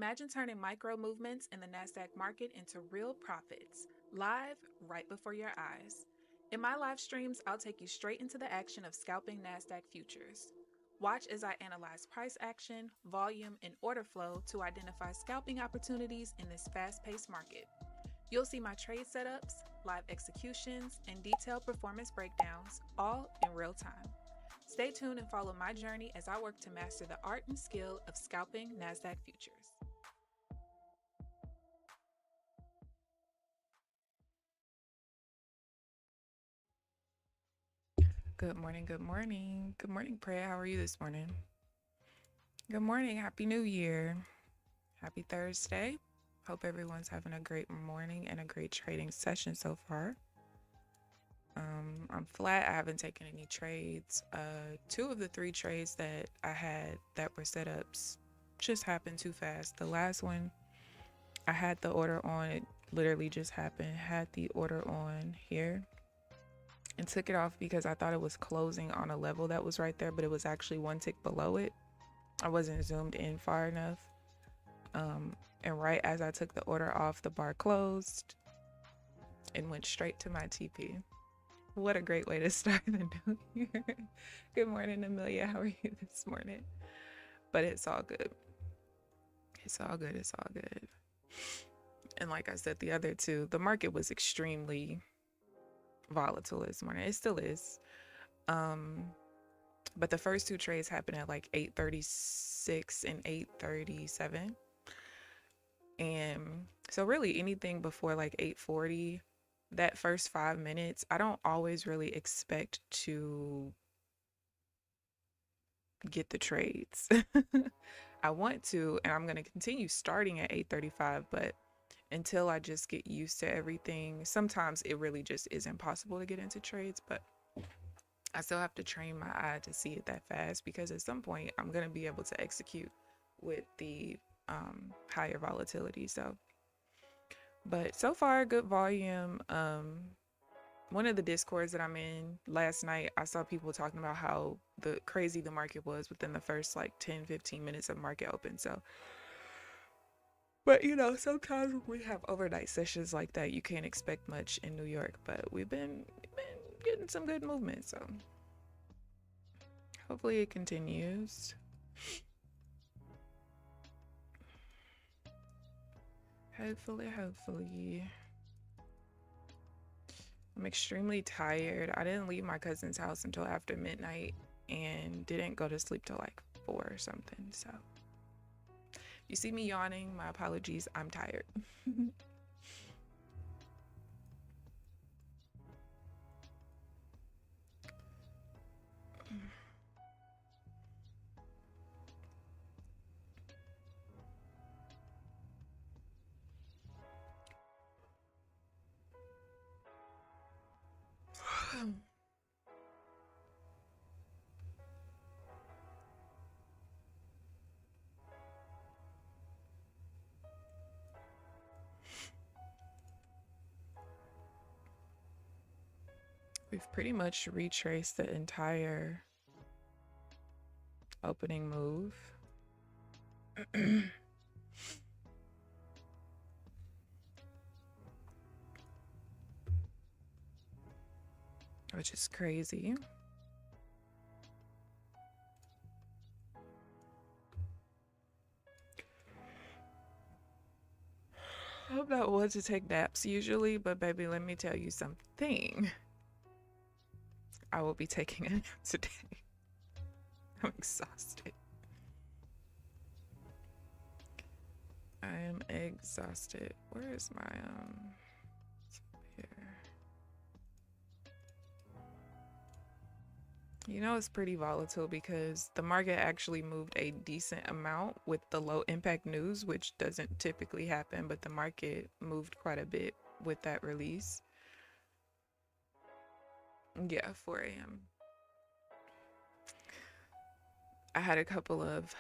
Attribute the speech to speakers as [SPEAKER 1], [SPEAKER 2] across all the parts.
[SPEAKER 1] Imagine turning micro movements in the NASDAQ market into real profits, live right before your eyes. In my live streams, I'll take you straight into the action of scalping NASDAQ futures. Watch as I analyze price action, volume, and order flow to identify scalping opportunities in this fast-paced market. You'll see my trade setups, live executions, and detailed performance breakdowns, all in real time. Stay tuned and follow my journey as I work to master the art and skill of scalping NASDAQ futures. Good morning, good morning. Good morning, Priya. How are you this morning? Good morning. Happy New Year. Happy Thursday. Hope everyone's having a great morning and a great trading session so far. I'm flat. I haven't taken any trades. 2 of the 3 trades that I had that were setups just happened too fast. The last one, I had the order on. It literally just happened. Had the order on here and took it off because I thought it was closing on a level that was right there, but it was actually 1 tick below it. I wasn't zoomed in far enough. And right as I took the order off, the bar closed and went straight to my TP. What a great way to start the new year. Good morning, Amelia. How are you this morning? But it's all good. It's all good. It's all good. And like I said, the other 2, the market was extremely volatile this morning. It still is. But the first 2 trades happened at like 8:36 and 8:37. And so really anything before like 8:40, that first 5 minutes, I don't always really expect to get the trades. I want to, and I'm going to continue starting at 8:35, but until I just get used to everything, sometimes it really just isn't possible to get into trades, but I still have to train my eye to see it that fast, because at some point I'm going to be able to execute with the higher volatility. So, but so far, good volume. One of the discords that I'm in last night, I saw people talking about how crazy the market was within the first like 10-15 minutes of market open. So, but you know, sometimes when we have overnight sessions like that, you can't expect much in New York, but we've been getting some good movement, so hopefully it continues. Hopefully. I'm extremely tired. I didn't leave my cousin's house until after midnight and didn't go to sleep till like 4 or something. So you see me yawning, my apologies. I'm tired. We've pretty much retraced the entire opening move. Which is crazy. I'm not one to take naps usually, but baby, let me tell you something. I will be taking a nap today. I'm exhausted. I am exhausted. Where is my it's up here. You know, it's pretty volatile because the market actually moved a decent amount with the low impact news, which doesn't typically happen, but the market moved quite a bit with that release. Yeah, 4 a.m. I had a couple of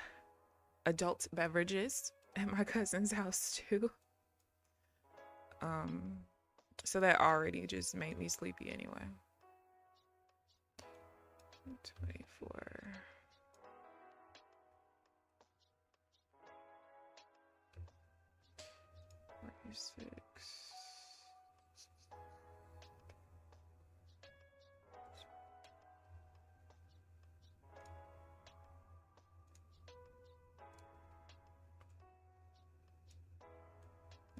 [SPEAKER 1] adult beverages at my cousin's house too. So that already just made me sleepy anyway. 24. 36.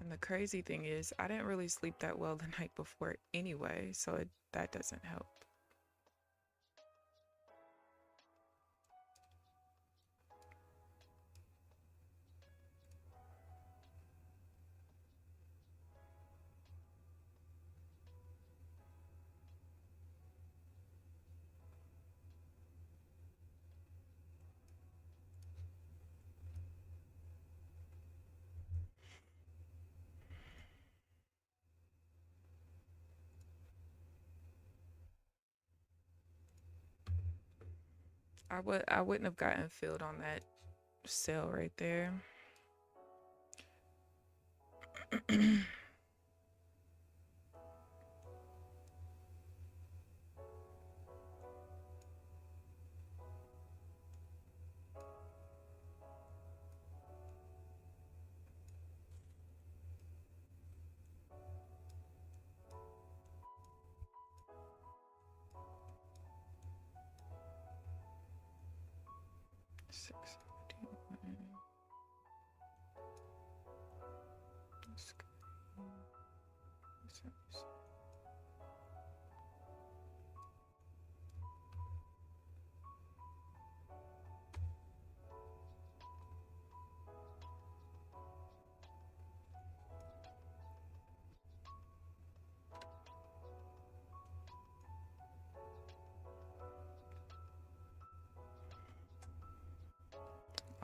[SPEAKER 1] And the crazy thing is, I didn't really sleep that well the night before anyway, so that doesn't help. I wouldn't have gotten filled on that sale right there.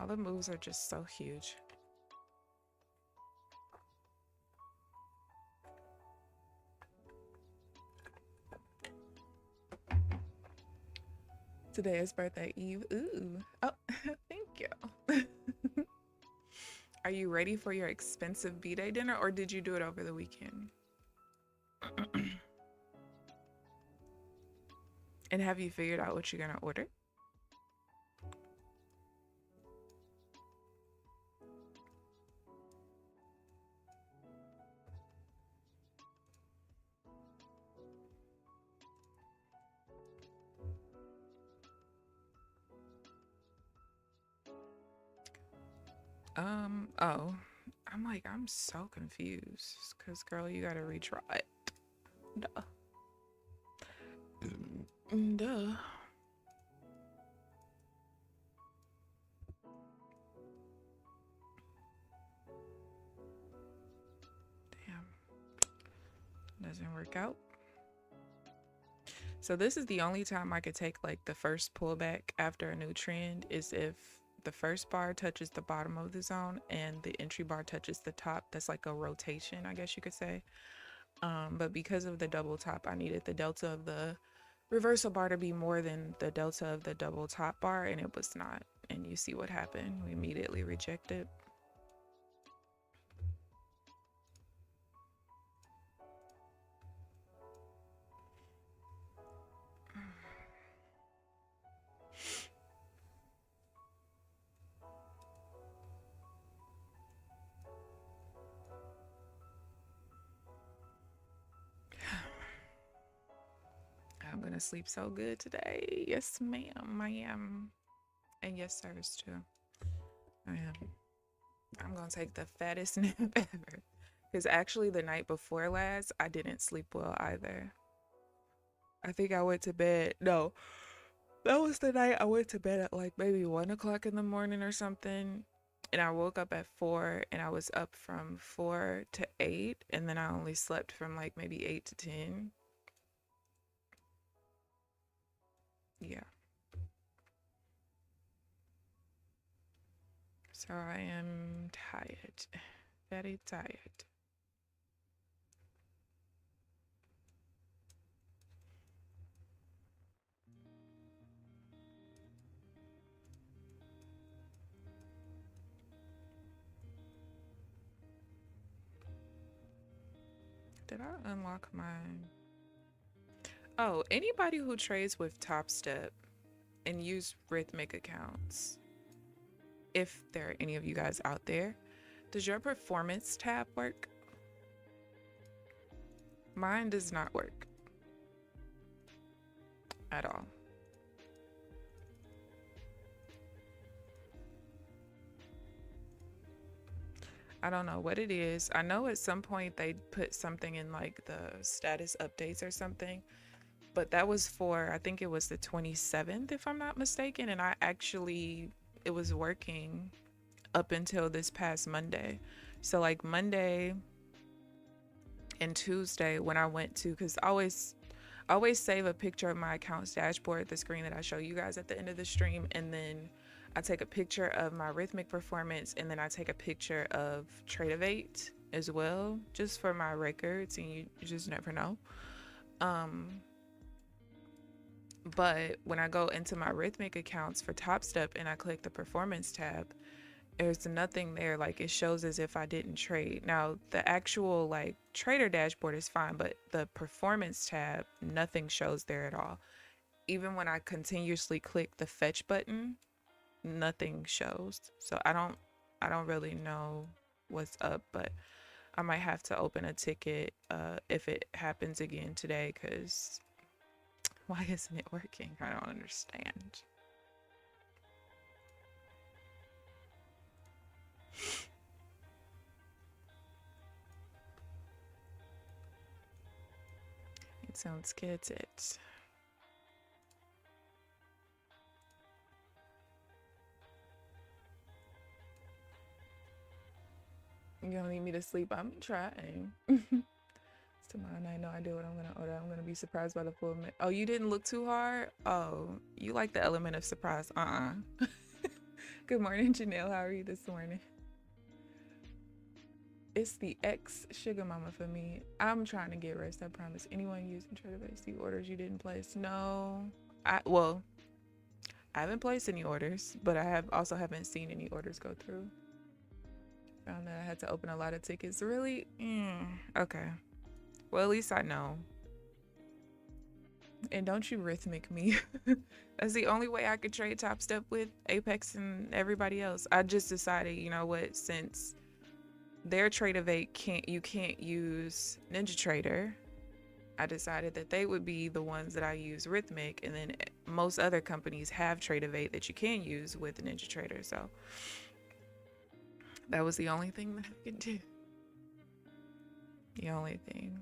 [SPEAKER 1] All the moves are just so huge. Today is birthday eve. Ooh. Oh, thank you. Are you ready for your expensive B-Day dinner, or did you do it over the weekend? And have you figured out what you're gonna order? Oh, I'm like, I'm so confused because girl, you gotta retry it. Duh. Duh. Damn. Doesn't work out. So this is the only time I could take like the first pullback after a new trend is if the first bar touches the bottom of the zone and the entry bar touches the top. That's like a rotation, I guess you could say. But because of the double top, I needed the delta of the reversal bar to be more than the delta of the double top bar, and it was not. And you see what happened. We immediately rejected. I'm gonna sleep so good today. Yes, ma'am, I am. And yes, sirs, too. I am. I'm gonna take the fattest nap ever. Because actually, the night before last, I didn't sleep well either. I think I went to bed. No, that was the night I went to bed at like maybe 1 o'clock in the morning or something. And I woke up at 4 and I was up from 4 to 8. And then I only slept from like maybe 8 to 10. Yeah. So I am tired. Very tired. Did I unlock mine? Oh, anybody who trades with Top Step and use Rhythmic accounts, if there are any of you guys out there, does your performance tab work? Mine does not work at all. I don't know what it is. I know at some point they put something in like the status updates or something, but that was for, I think it was the 27th, if I'm not mistaken. And it was working up until this past Monday. So like Monday and Tuesday when I went to, because I always save a picture of my account's dashboard, the screen that I show you guys at the end of the stream, and then I take a picture of my rhythmic performance, and then I take a picture of Tradeovate as well, just for my records, and you just never know. But when I go into my rhythmic accounts for Top Step and I click the performance tab, there's nothing there. Like, it shows as if I didn't trade. Now the actual like trader dashboard is fine, but the performance tab, nothing shows there at all. Even when I continuously click the fetch button, nothing shows. So I don't really know what's up, but I might have to open a ticket if it happens again today, because why isn't it working? I don't understand. It sounds good. You don't need me to sleep? I'm trying. Tomorrow night, no idea what I'm gonna order. I'm gonna be surprised by the full meal. Oh, you didn't look too hard? Oh, you like the element of surprise. Good morning, Janelle. How are you this morning? It's the ex sugar mama for me. I'm trying to get rest, I promise. Anyone using Tradeovate see orders you didn't place? No. I haven't placed any orders, but I haven't seen any orders go through. Found that I had to open a lot of tickets. Really? Okay. Well, at least I know. And don't you rhythmic me. That's the only way I could trade Top Step with Apex and everybody else. I just decided, you know what, since their Tradeovate you can't use NinjaTrader, I decided that they would be the ones that I use rhythmic, and then most other companies have Tradeovate that you can use with NinjaTrader. So that was the only thing that I could do. The only thing.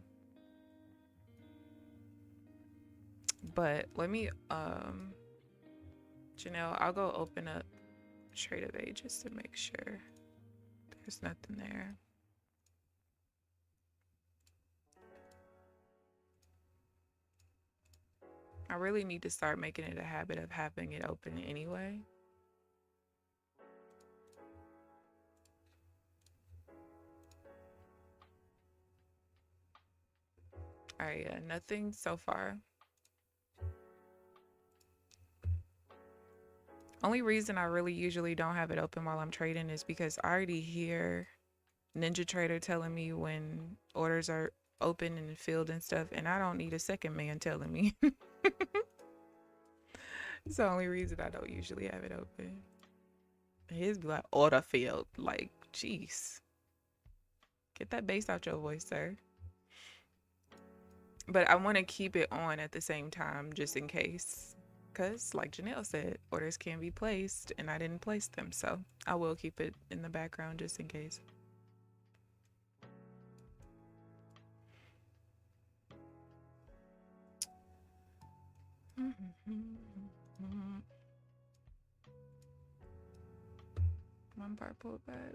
[SPEAKER 1] But let me Janelle, I'll go open up Tradeovate just to make sure there's nothing there. I really need to start making it a habit of having it open anyway. All right, yeah, nothing so far. Only reason I really usually don't have it open while I'm trading is because I already hear NinjaTrader telling me when orders are open and filled and stuff, and I don't need a second man telling me. It's the only reason I don't usually have it open. His be like, order filled. Like, jeez. Get that bass out your voice, sir. But I want to keep it on at the same time, just in case. Because, like Janelle said, orders can be placed, and I didn't place them. So I will keep it in the background just in case. One part pulled back.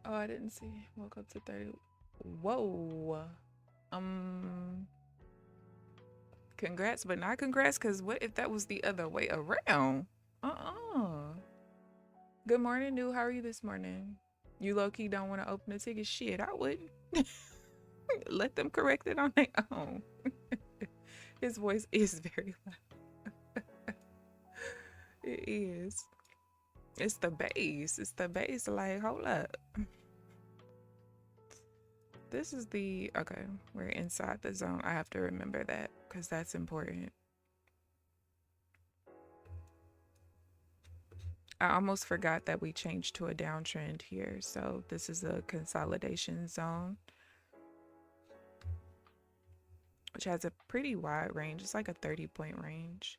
[SPEAKER 1] Oh, I didn't see. Woke up to 30. Whoa. Congrats, but not congrats, because what if that was the other way around? Good morning, New. How are you this morning? You low-key don't want to open the ticket? Shit, I wouldn't. Let them correct it on their own. His voice is very loud. It is. It's the bass. It's the bass. Like, hold up. This is the... Okay, we're inside the zone. I have to remember that because that's important. I almost forgot that we changed to a downtrend here. So this is a consolidation zone, which has a pretty wide range. It's like a 30-point range.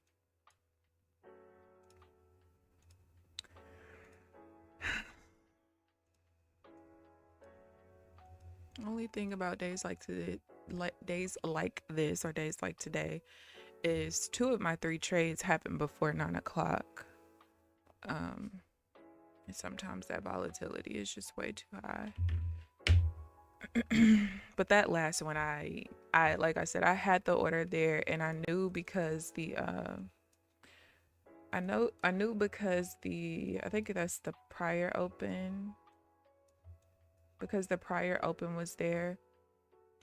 [SPEAKER 1] Only thing about days like this or days like today is 2 of my 3 trades happen before 9 o'clock. And sometimes that volatility is just way too high. But that last one, I like I said, I had the order there, and I knew because I knew because I think that's the prior open. Because the prior open was there,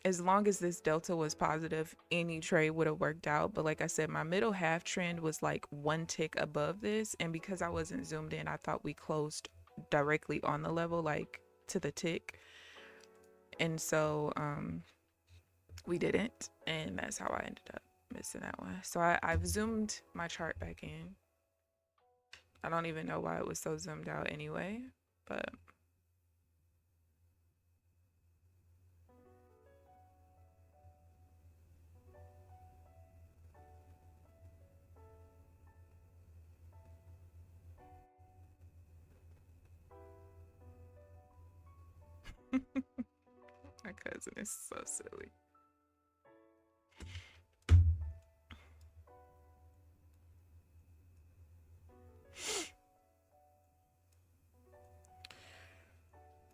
[SPEAKER 1] as long as this delta was positive, any trade would have worked out. But like I said, my middle half trend was like 1 tick above this, and because I wasn't zoomed in, I thought we closed directly on the level, like to the tick, and so we didn't, and that's how I ended up missing that one. So I've zoomed my chart back in. I don't even know why it was so zoomed out anyway, but my cousin is so silly.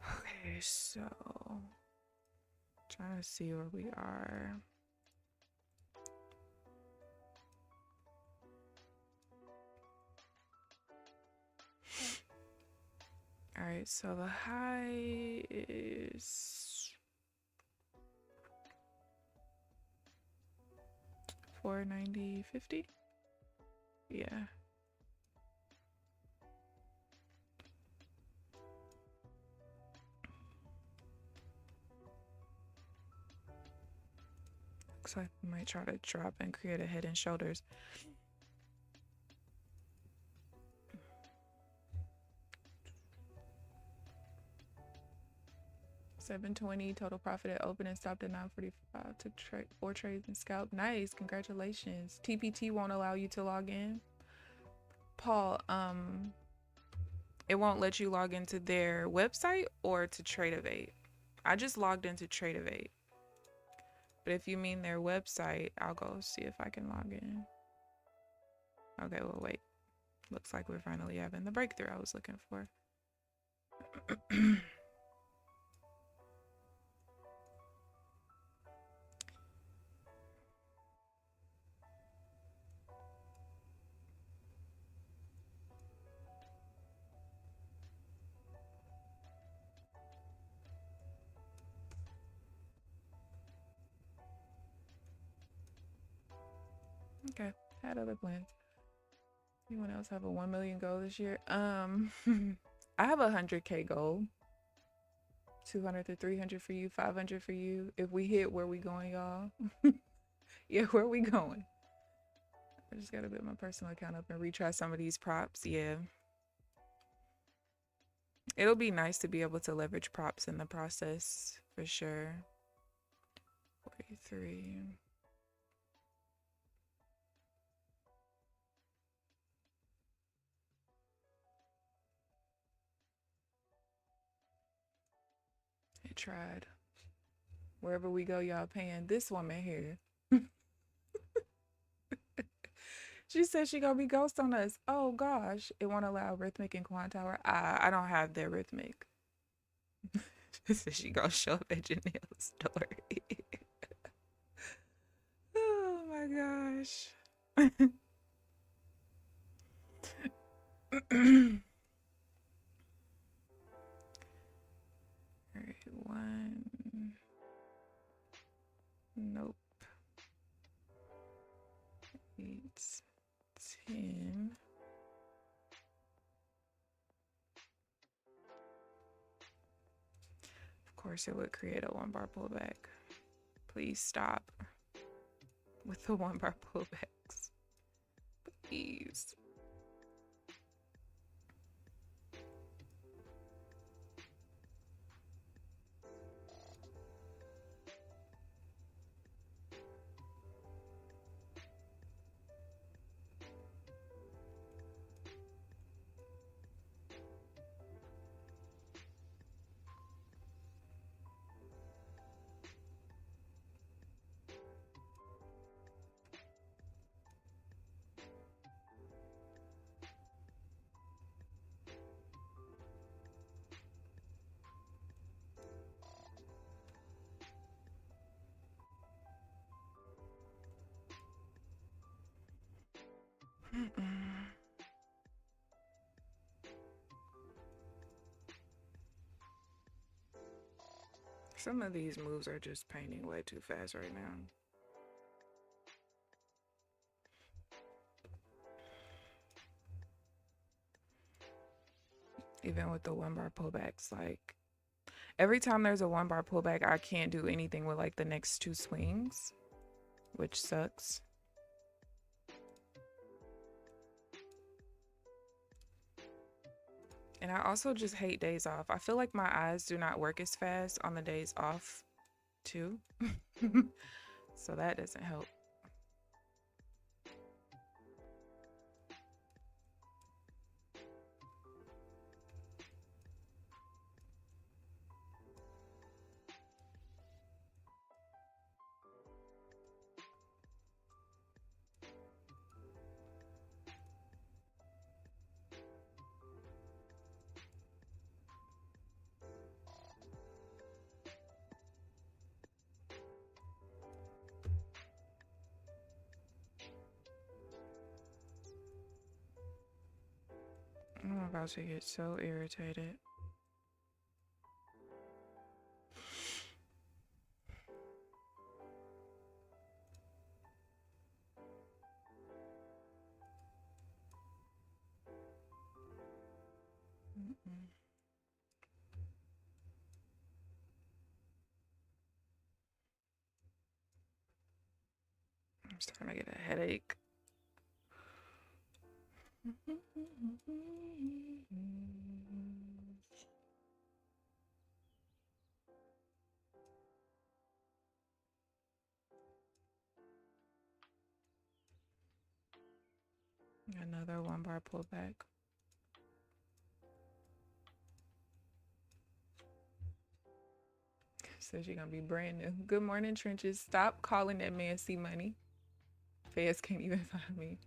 [SPEAKER 1] Okay, so trying to see where we are. All right, so the high is 490.50. Yeah. Looks like we might try to drop and create a head and shoulders. $720 total profit at open and stopped at 945. Took 4 trades and scalp. Nice, congratulations. TPT won't allow you to log in. Paul, it won't let you log into their website or to Tradeovate. I just logged into Tradeovate. But if you mean their website, I'll go see if I can log in. Okay, well, wait. Looks like we're finally having the breakthrough I was looking for. Okay, had other plans. Anyone else have a 1 million goal this year? I have 100K goal. 200 to 300 for you, 500 for you. If we hit, where we going, y'all? Yeah, where we going? I just gotta build my personal account up and retry some of these props. Yeah. It'll be nice to be able to leverage props in the process for sure. 43. I tried. Wherever we go, y'all paying this woman here. She said she gonna be ghost on us. Oh gosh, it won't allow Rhythmic and Quant Tower. I don't have their Rhythmic. She said she gonna show up at Janelle's story. Oh my gosh. Alright, 1. Nope. 8, 10. Of course it would create a 1 bar pullback. Please stop with the 1 bar pullbacks. Please. Some of these moves are just painting way too fast right now. Even with the 1 bar pullbacks, like every time there's a 1 bar pullback, I can't do anything with like the next 2 swings, which sucks. And I also just hate days off. I feel like my eyes do not work as fast on the days off too. So that doesn't help. I'm about to get so irritated. I'm starting to get a headache. Another 1 bar pullback. Says you're gonna be brand new. Good morning, Trenches. Stop calling that man C Money. Feds can't even find me.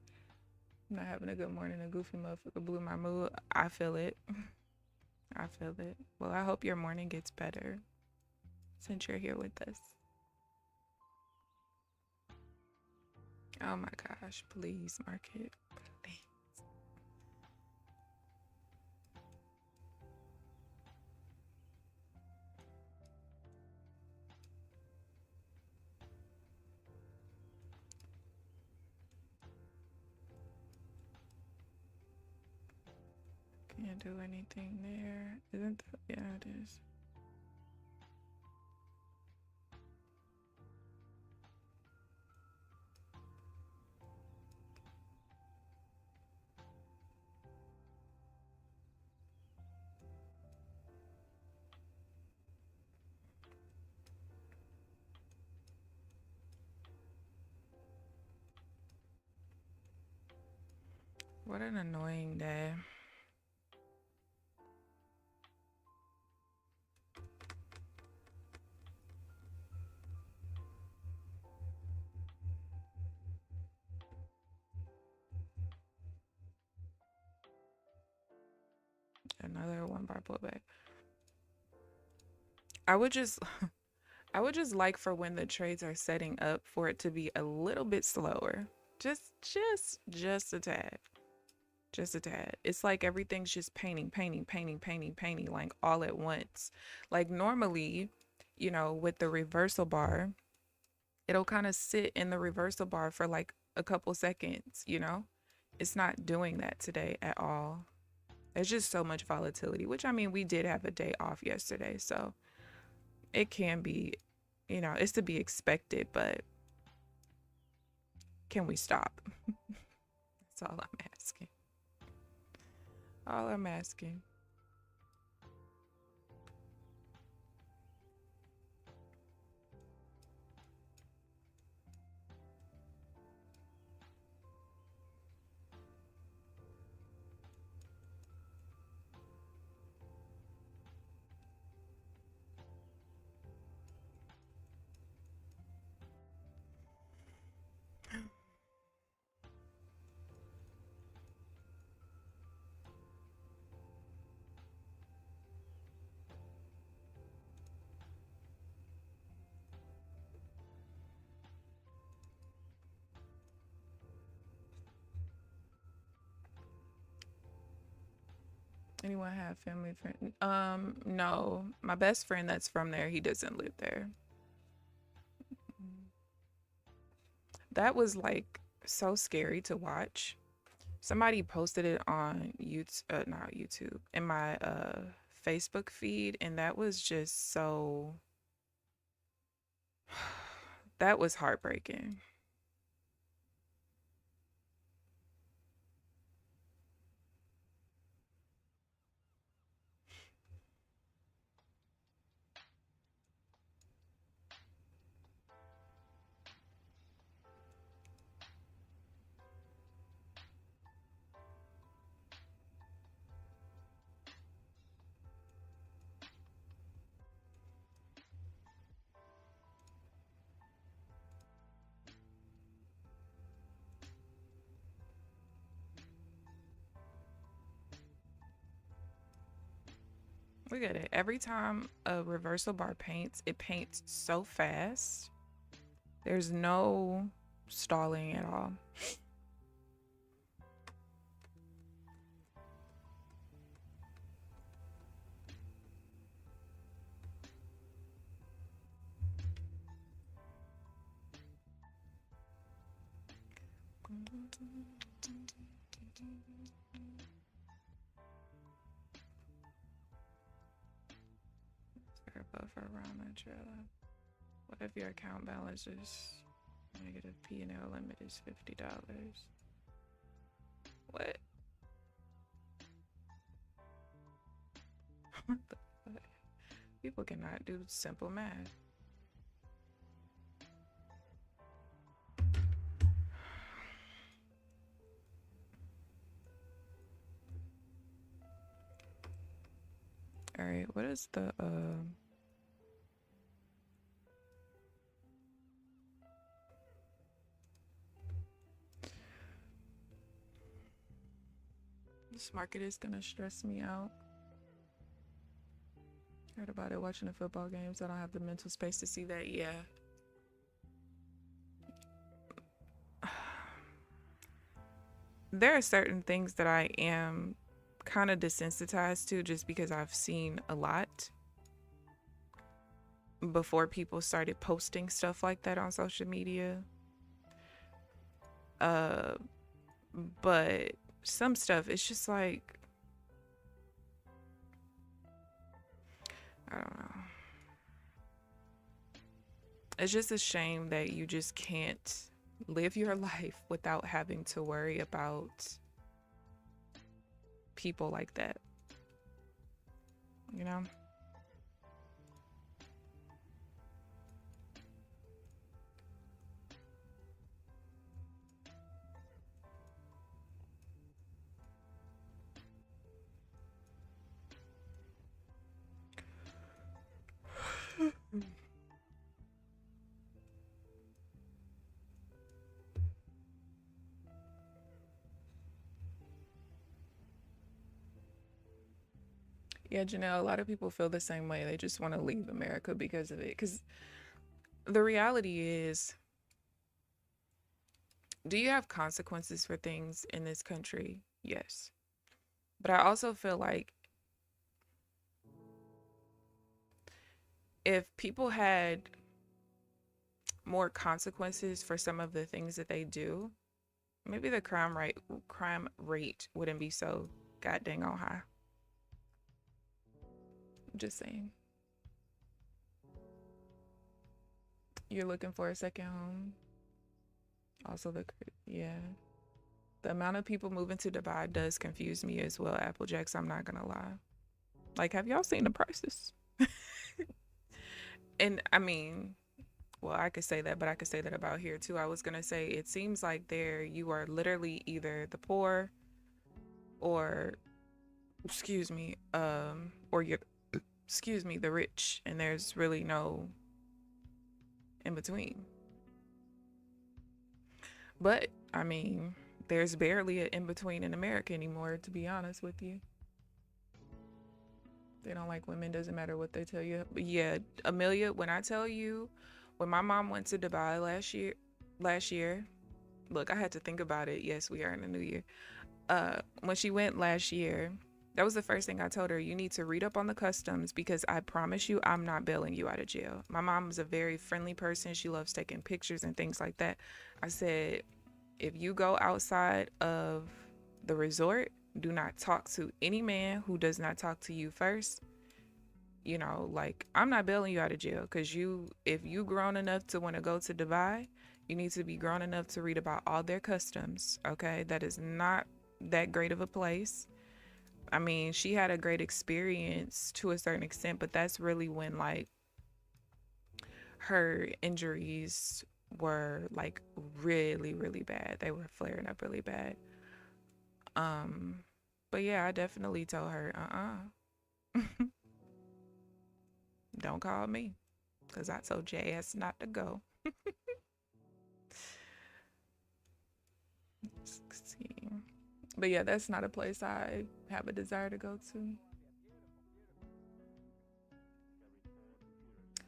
[SPEAKER 1] I'm not having a good morning. A goofy motherfucker blew my mood. I feel it. I feel it. Well, I hope your morning gets better since you're here with us. Oh my gosh, please, market. Please. Can't do anything there. Isn't that? Yeah, it is. What an annoying day. Another 1 bar pullback. I would just like for when the trades are setting up for it to be a little bit slower. Just a tad. Just a tad. It's like everything's just painting like all at once. Like normally, you know, with the reversal bar, it'll kind of sit in the reversal bar for like a couple seconds, you know? It's not doing that today at all. There's just so much volatility, which I mean, we did have a day off yesterday, so it can be, you know, it's to be expected, but can we stop? That's all I'm asking. All I'm asking. Anyone have family friend? No. My best friend that's from there, he doesn't live there. That was like so scary to watch. Somebody posted it on YouTube, not YouTube, in my Facebook feed, and that was just so that was heartbreaking. Look at it. Every time a reversal bar paints, it paints so fast. There's no stalling at all. Buffer around that trailer. What if your account balance is negative? P&L limit is $50. What? What the fuck? People cannot do simple math. All right, what is the this market is gonna stress me out. Heard about it watching the football games. I don't have the mental space to see that. Yeah. There are certain things that I am kind of desensitized to just because I've seen a lot before people started posting stuff like that on social media. But some stuff, it's just like, I don't know. It's just a shame that you just can't live your life without having to worry about people like that. You know? Yeah, Janelle, a lot of people feel the same way. They just want to leave America because of it. Because the reality is, do you have consequences for things in this country? Yes. But I also feel like if people had more consequences for some of the things that they do, maybe the crime rate wouldn't be so goddamn on high. Just saying. You're looking for a second home. Also, yeah, the amount of people moving to Dubai does confuse me as well. Applejacks, I'm not gonna lie. Like, have y'all seen the prices? And I mean, well, I could say that, but I could say that about here too. I was gonna say it seems like there you are literally either the poor or, excuse me, or you're, excuse me, the rich, and there's really no in between. But I mean, there's barely an in between in America anymore, to be honest with you. They don't like women, doesn't matter what they tell you. But yeah, Amelia, when I tell you, when my mom went to Dubai last year, look, I had to think about it. Yes, we are in the new year. When she went last year, That was the first thing I told her. You need to read up on the customs because I promise you, I'm not bailing you out of jail. My mom is a very friendly person. She loves taking pictures and things like that. I said, if you go outside of the resort, do not talk to any man who does not talk to you first. You know, like, I'm not bailing you out of jail because if you grown enough to want to go to Dubai, you need to be grown enough to read about all their customs. Okay, that is not that great of a place. I mean, she had a great experience to a certain extent, but that's really when like her injuries were like really, really bad. They were flaring up really bad. Um, but yeah, I definitely told her, don't call me, because I told JS not to go. See. But yeah, that's not a place I have a desire to go to.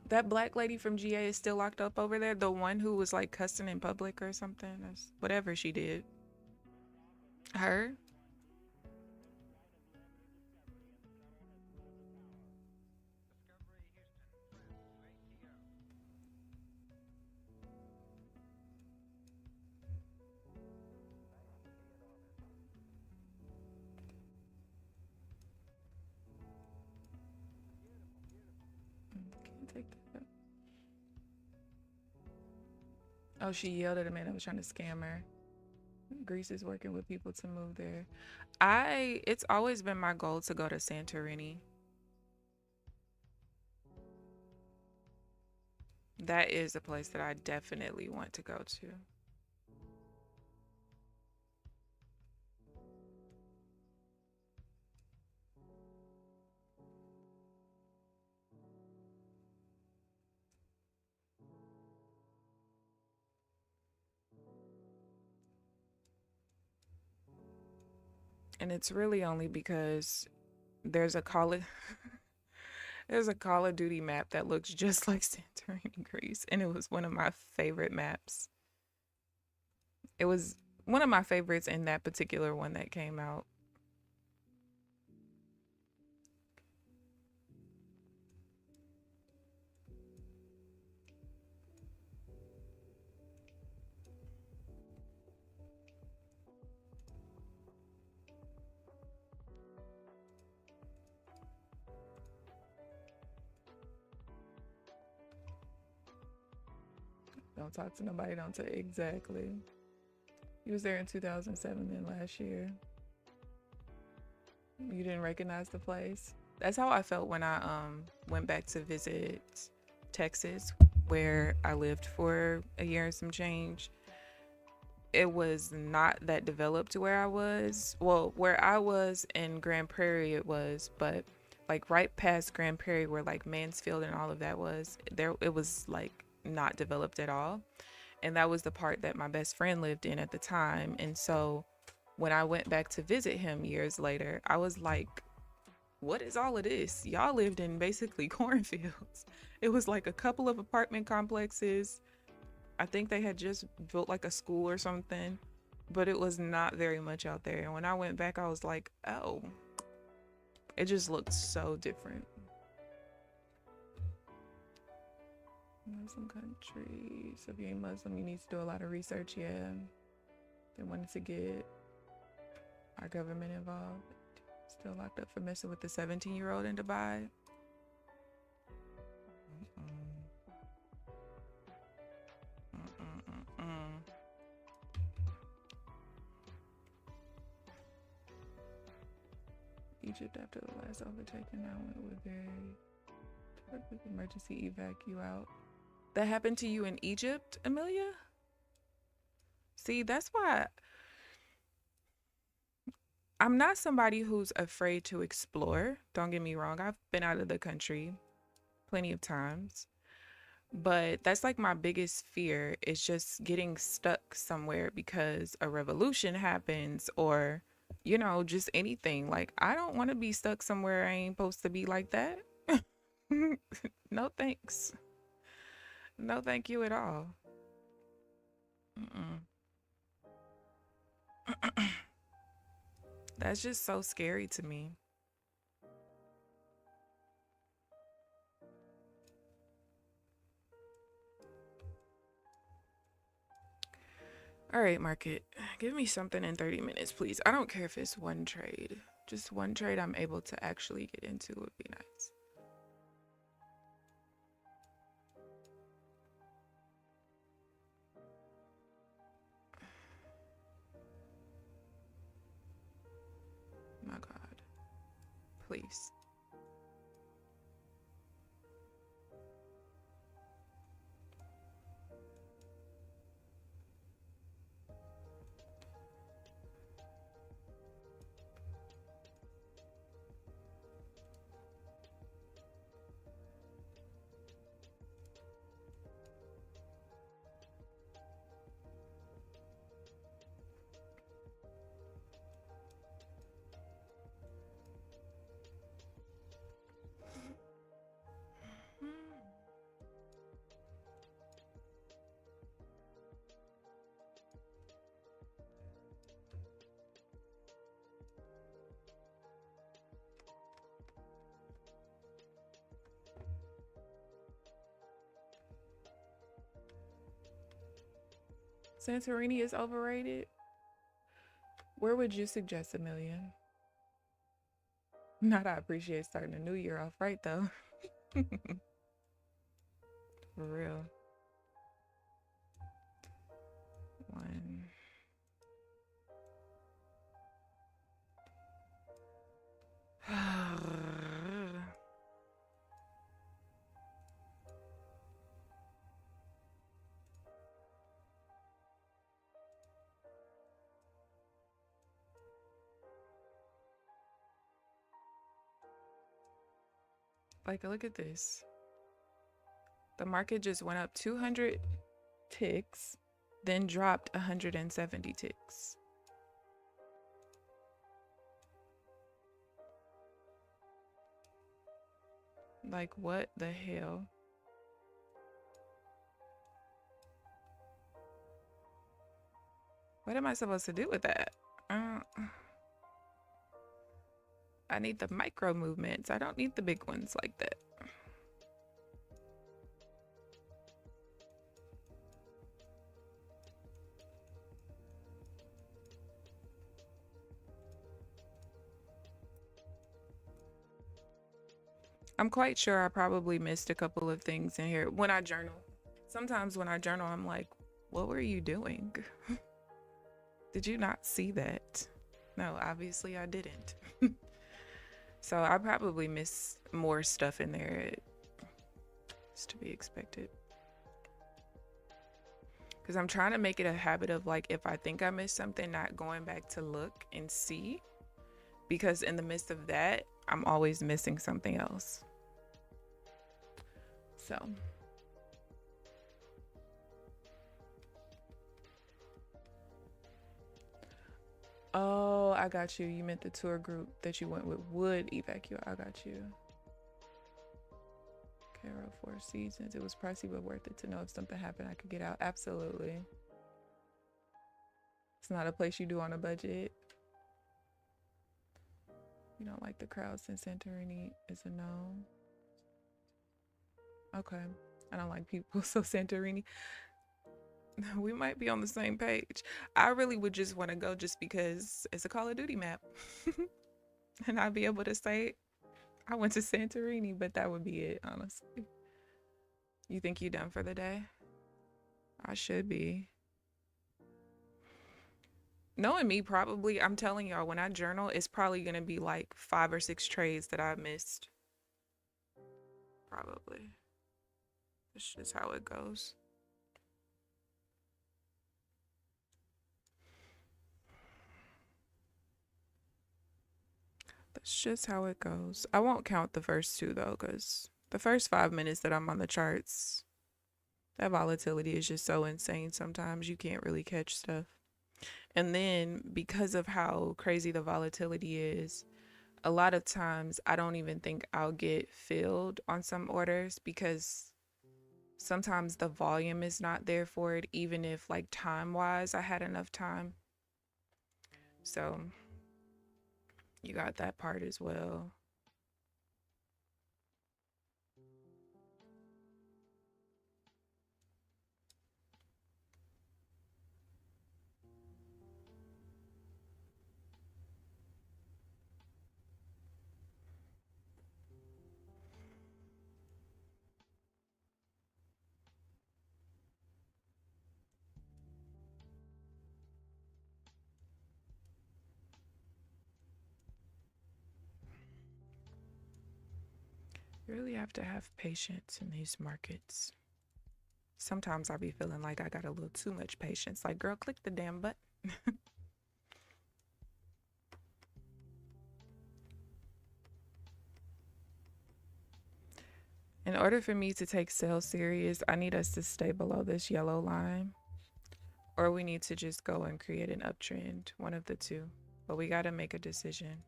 [SPEAKER 1] That black lady from GA is still locked up over there. The one who was like cussing in public or something. That's whatever she did. Her? Can't take that. Oh, she yelled at a man that was trying to scam her. Greece is working with people to move there. It's always been my goal to go to Santorini. That is a place that I definitely want to go to. And it's really only because there's a Call of there's a Call of Duty map that looks just like Santorini, Greece, and it was one of my favorite maps. It was one of my favorites in that particular one that came out. Don't talk to nobody, don't tell exactly. He was there in 2007 then last year. You didn't recognize the place. That's how I felt when I went back to visit Texas, where I lived for a year and some change. It was not that developed where I was. Well, where I was in Grand Prairie it was, but like right past Grand Prairie where like Mansfield and all of that was, there it was like not developed at all. And that was the part that my best friend lived in at the time. And so when I went back to visit him years later, I was like, what is all of this? Y'all lived in basically cornfields. It was like a couple of apartment complexes. I think they had just built like a school or something, but it was not very much out there. And when I went back, I was like, oh, it just looked so different. Muslim countries. If you ain't Muslim, you need to do a lot of research. Yeah, they wanted to get our government involved. Still locked up for messing with the 17-year-old in Dubai. Egypt after the last overtaking, I went with very emergency evac you out. That happened to you in Egypt, Amelia? See, that's why I'm not somebody who's afraid to explore. Don't get me wrong. I've been out of the country plenty of times. But that's like my biggest fear is just getting stuck somewhere because a revolution happens or, you know, just anything. Like, I don't want to be stuck somewhere I ain't supposed to be like that. No thanks. No thank you at all. Mm-mm. That's just so scary to me. All right, market, give me something in 30 minutes, please. I don't care if it's one trade. Just one trade I'm able to actually get into would be nice. My God, please. Santorini is overrated. Where would you suggest $1 million? Not I appreciate starting a new year off right though. For real. One. Like, look at this. The market just went up 200 ticks, then dropped 170 ticks. Like, what the hell? What am I supposed to do with that? I need the micro movements. I don't need the big ones like that. I'm quite sure I probably missed a couple of things in here when I journal. Sometimes when I journal, I'm like, what were you doing? Did you not see that? No, obviously I didn't. So I probably missed more stuff in there. It's to be expected. Because I'm trying to make it a habit of, like, if I think I missed something, not going back to look and see. Because in the midst of that, I'm always missing something else. So. Oh, I got you. You meant the tour group that you went with would evacuate. I got you. Carol, 4 seasons. It was pricey, but worth it to know if something happened, I could get out. Absolutely. It's not a place you do on a budget. You don't like the crowds in Santorini is a no. Okay. I don't like people, so Santorini. We might be on the same page. I really would just want to go just because it's a Call of Duty map. And I'd be able to say I went to Santorini, but that would be it, honestly. You think you done for the day? I should be. Knowing me, probably, I'm telling y'all, when I journal, it's probably going to be like 5 or 6 trades that I missed. Probably. That's just how it goes. That's just how it goes. I won't count the first 2 though, because the first 5 minutes that I'm on the charts, that volatility is just so insane. Sometimes you can't really catch stuff. And then because of how crazy the volatility is, a lot of times I don't even think I'll get filled on some orders because sometimes the volume is not there for it, even if like time-wise I had enough time. So you got that part as well. You really have to have patience in these markets. Sometimes I be feeling like I got a little too much patience. Like, girl, click the damn button. In order for me to take sales serious, I need us to stay below this yellow line, or we need to just go and create an uptrend, one of the two. But we got to make a decision,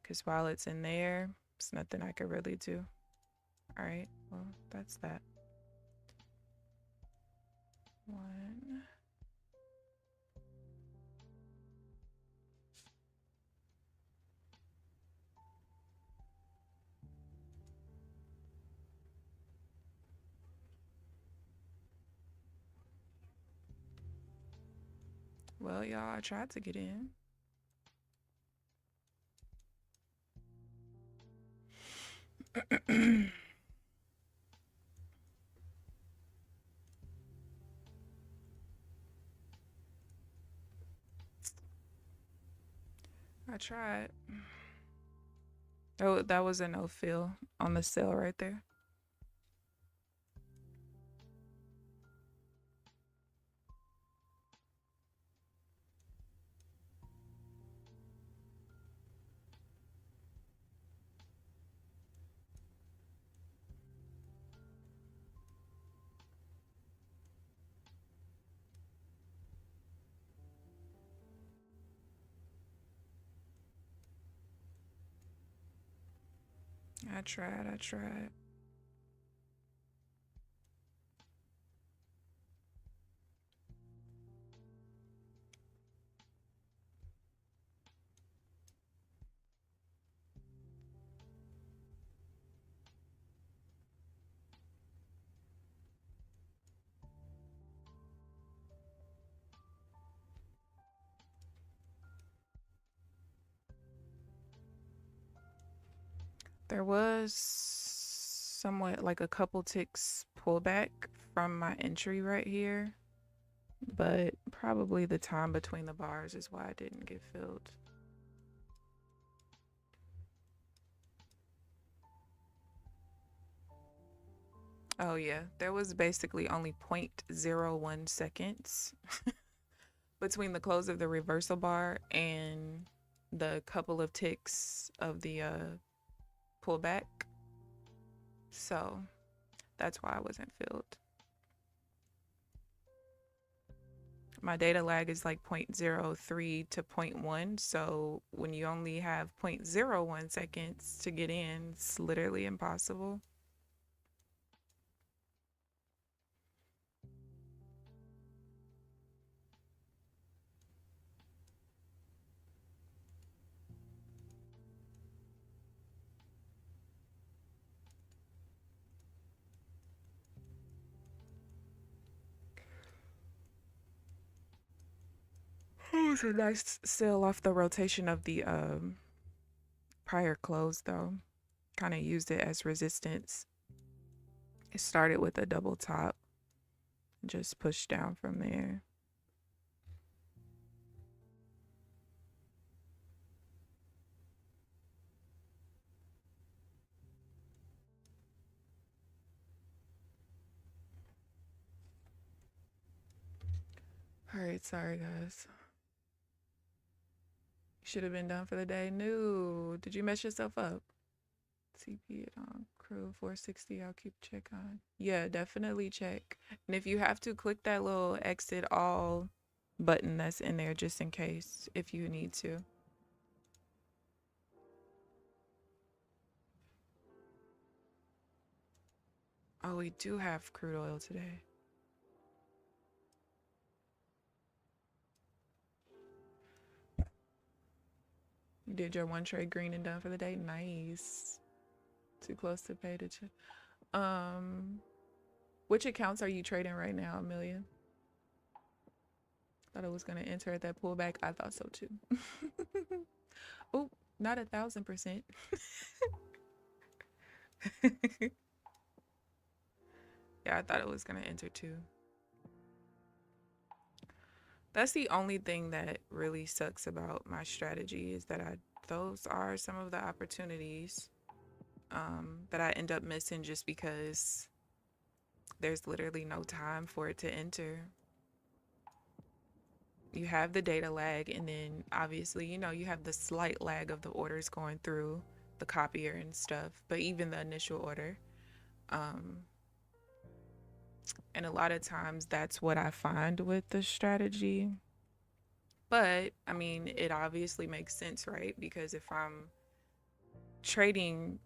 [SPEAKER 1] because while it's in there, it's nothing I could really do. All right, well, that's that. One. Well, y'all, I tried to get in. I tried. Oh, that was a no fill on the sale right there. I tried. There was somewhat like a couple ticks pullback from my entry right here, but probably the time between the bars is why it didn't get filled. Oh yeah, there was basically only 0.01 seconds between the close of the reversal bar and the couple of ticks of the pullback. So that's why I wasn't filled. My data lag is like 0.03 to 0.1. So when you only have 0.01 seconds to get in, it's literally impossible. Oh, it's a nice sell off the rotation of the prior close though. Kind of used it as resistance. It started with a double top, just pushed down from there. All right, sorry guys. You should have been done for the day. No, did you mess yourself up? TP it on crew 460. I'll keep check on. Yeah, definitely check. And if you have to, click that little exit all button that's in there just in case if you need to. Oh, we do have crude oil today. You did your one trade green and done for the day. Nice. Too close to pay to check. Which accounts are you trading right now, Amelia? Thought it was gonna enter at that pullback. I thought so too. Oh, not 1,000%. Yeah, I thought it was gonna enter too. That's the only thing that really sucks about my strategy is that those are some of the opportunities. that I end up missing just because there's literally no time for it to enter. You have the data lag, and then obviously, you know, you have the slight lag of the orders going through the copier and stuff, but even the initial order. And a lot of times that's what I find with the strategy. But I mean, it obviously makes sense, right? Because if I'm trading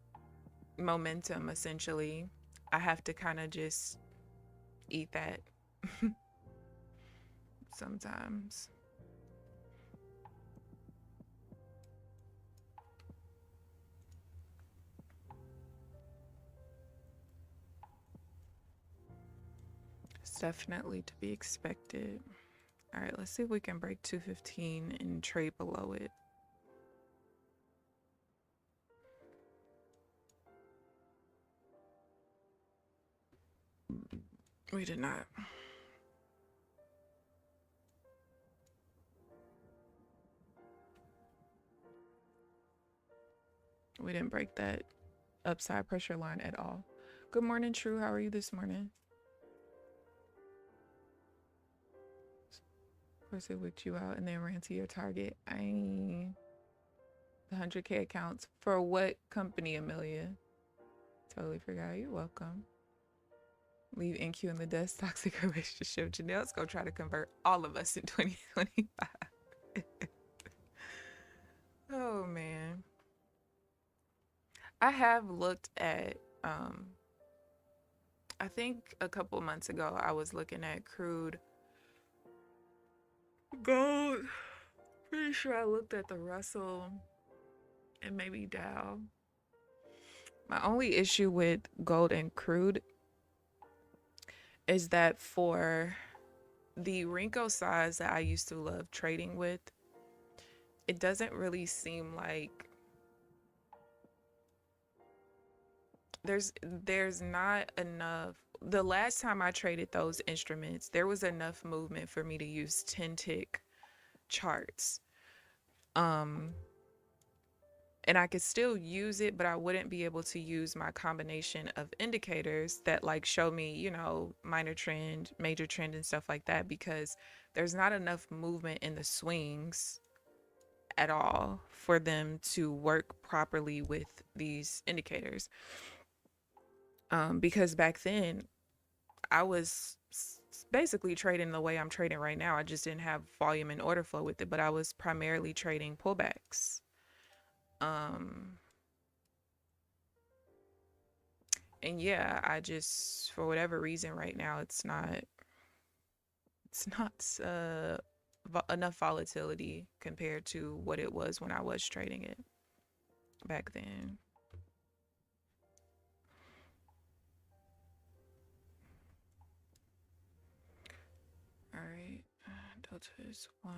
[SPEAKER 1] momentum, essentially, I have to kind of just eat that sometimes. It's definitely to be expected. All right, let's see if we can break 215 and trade below it. We did not. We didn't break that upside pressure line at all. Good morning, True. How are you this morning? Of course, it wicked you out and then ran to your target. The 100K accounts for what company, Amelia? Totally forgot. You're welcome. Leave NQ in the dust. Toxic relationship. Janelle's gonna try to convert all of us in 2025. Oh man. I have looked at I think a couple months ago I was looking at crude, gold. Pretty sure I looked at the Russell and maybe Dow. My only issue with gold and crude is that for the Renko size that I used to love trading with, it doesn't really seem like there's not enough. The last time I traded those instruments, there was enough movement for me to use 10 tick charts. And I could still use it, but I wouldn't be able to use my combination of indicators that like show me, you know, minor trend, major trend and stuff like that, because there's not enough movement in the swings at all for them to work properly with these indicators. Because back then I was basically trading the way I'm trading right now. I just didn't have volume and order flow with it, but I was primarily trading pullbacks. And yeah, I just, for whatever reason right now, it's not enough volatility compared to what it was when I was trading it back then. All right, delta is 1.6.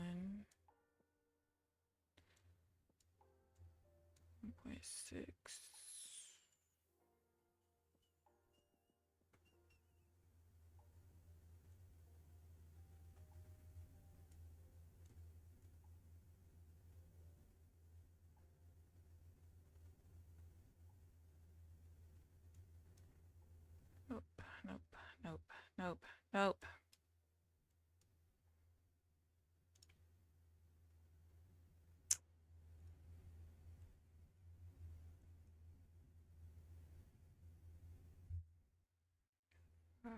[SPEAKER 1] Nope, nope, nope, nope, nope. God.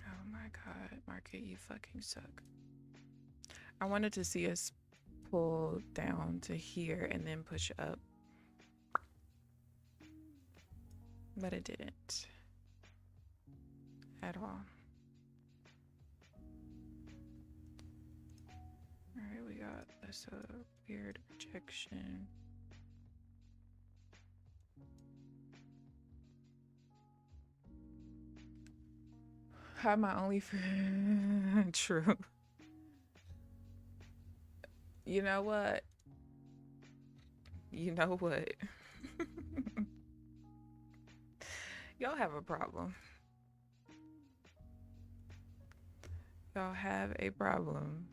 [SPEAKER 1] Oh my God, market, you fucking suck. I wanted to see us pull down to here and then push up, but it didn't at all. All right, we got this weird rejection. Have my only friend. True. You know what? You know what? Y'all have a problem. Y'all have a problem.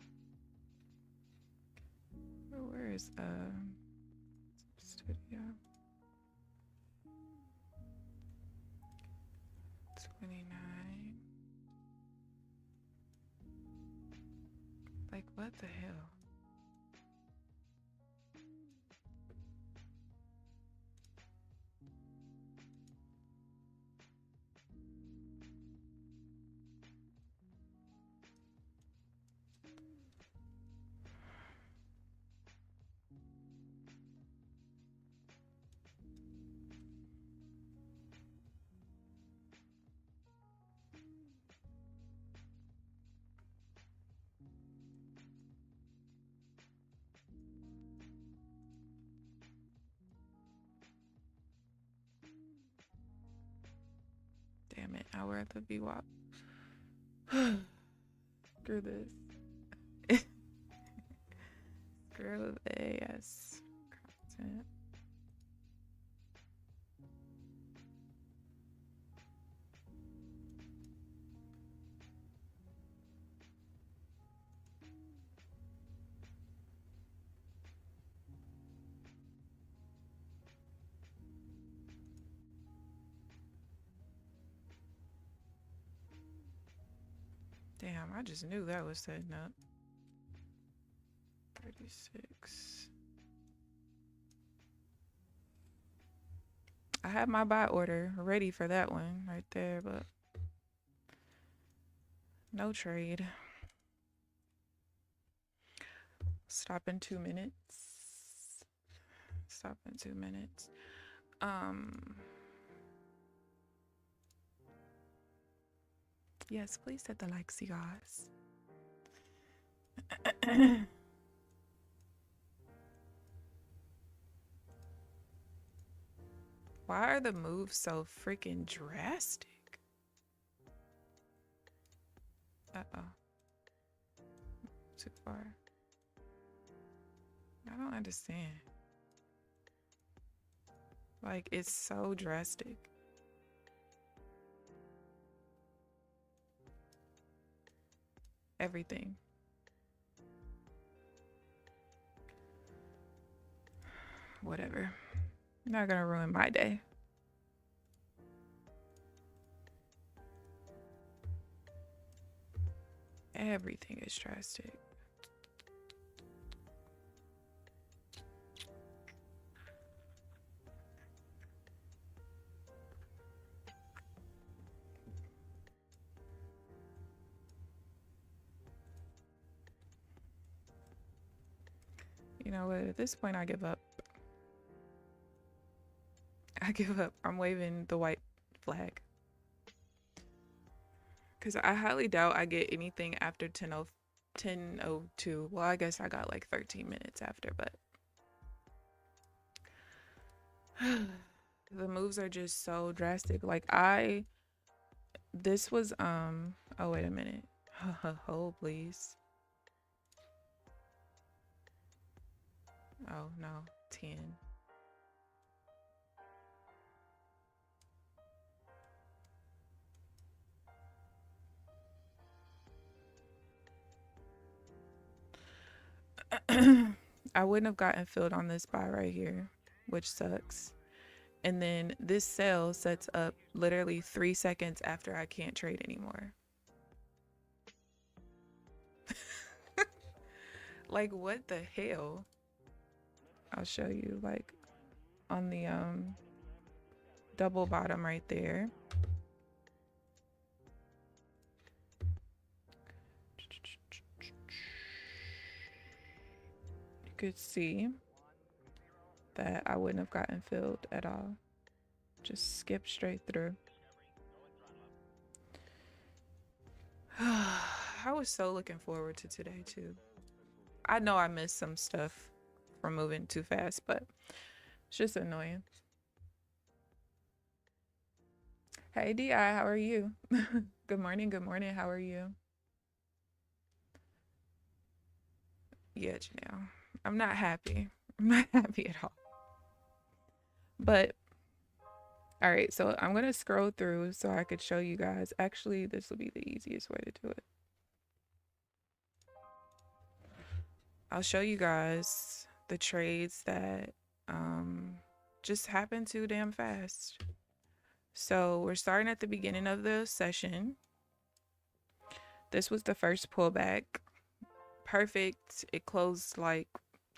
[SPEAKER 1] Where is studio? 29. Like, what the hell? Damn it, I were at the VWAP. Screw this. Screw the AS content. Damn, I just knew that was setting up. 36. I had my buy order ready for that one right there, but no trade. Stop in 2 minutes. Stop in 2 minutes. Yes, please hit the likes, you guys. Why are the moves so freaking drastic? Uh-oh. Too far. I don't understand. Like, it's so drastic. Everything. Whatever. Not gonna ruin my day. Everything is drastic. You know what? At this point, I give up. I give up. I'm waving the white flag. Because I highly doubt I get anything after 10:02. Well, I guess I got like 13 minutes after, but the moves are just so drastic. Like this was, oh, wait a minute. Hold, please. Oh, no. 10. I wouldn't have gotten filled on this buy right here, which sucks. And then this sell sets up literally 3 seconds after I can't trade anymore. Like, what the hell? I'll show you, like, on the double bottom right there. You could see that I wouldn't have gotten filled at all. Just skip straight through. I was so looking forward to today too. I know I missed some stuff from moving too fast, but it's just annoying. Hey DI, how are you? Good morning, good morning. How are you? Yeah, Janelle. I'm not happy. I'm not happy at all. But all right, so I'm gonna scroll through so I could show you guys. Actually, this will be the easiest way to do it. I'll show you guys the trades that just happened too damn fast. So we're starting at the beginning of the session. This was the first pullback. Perfect. It closed like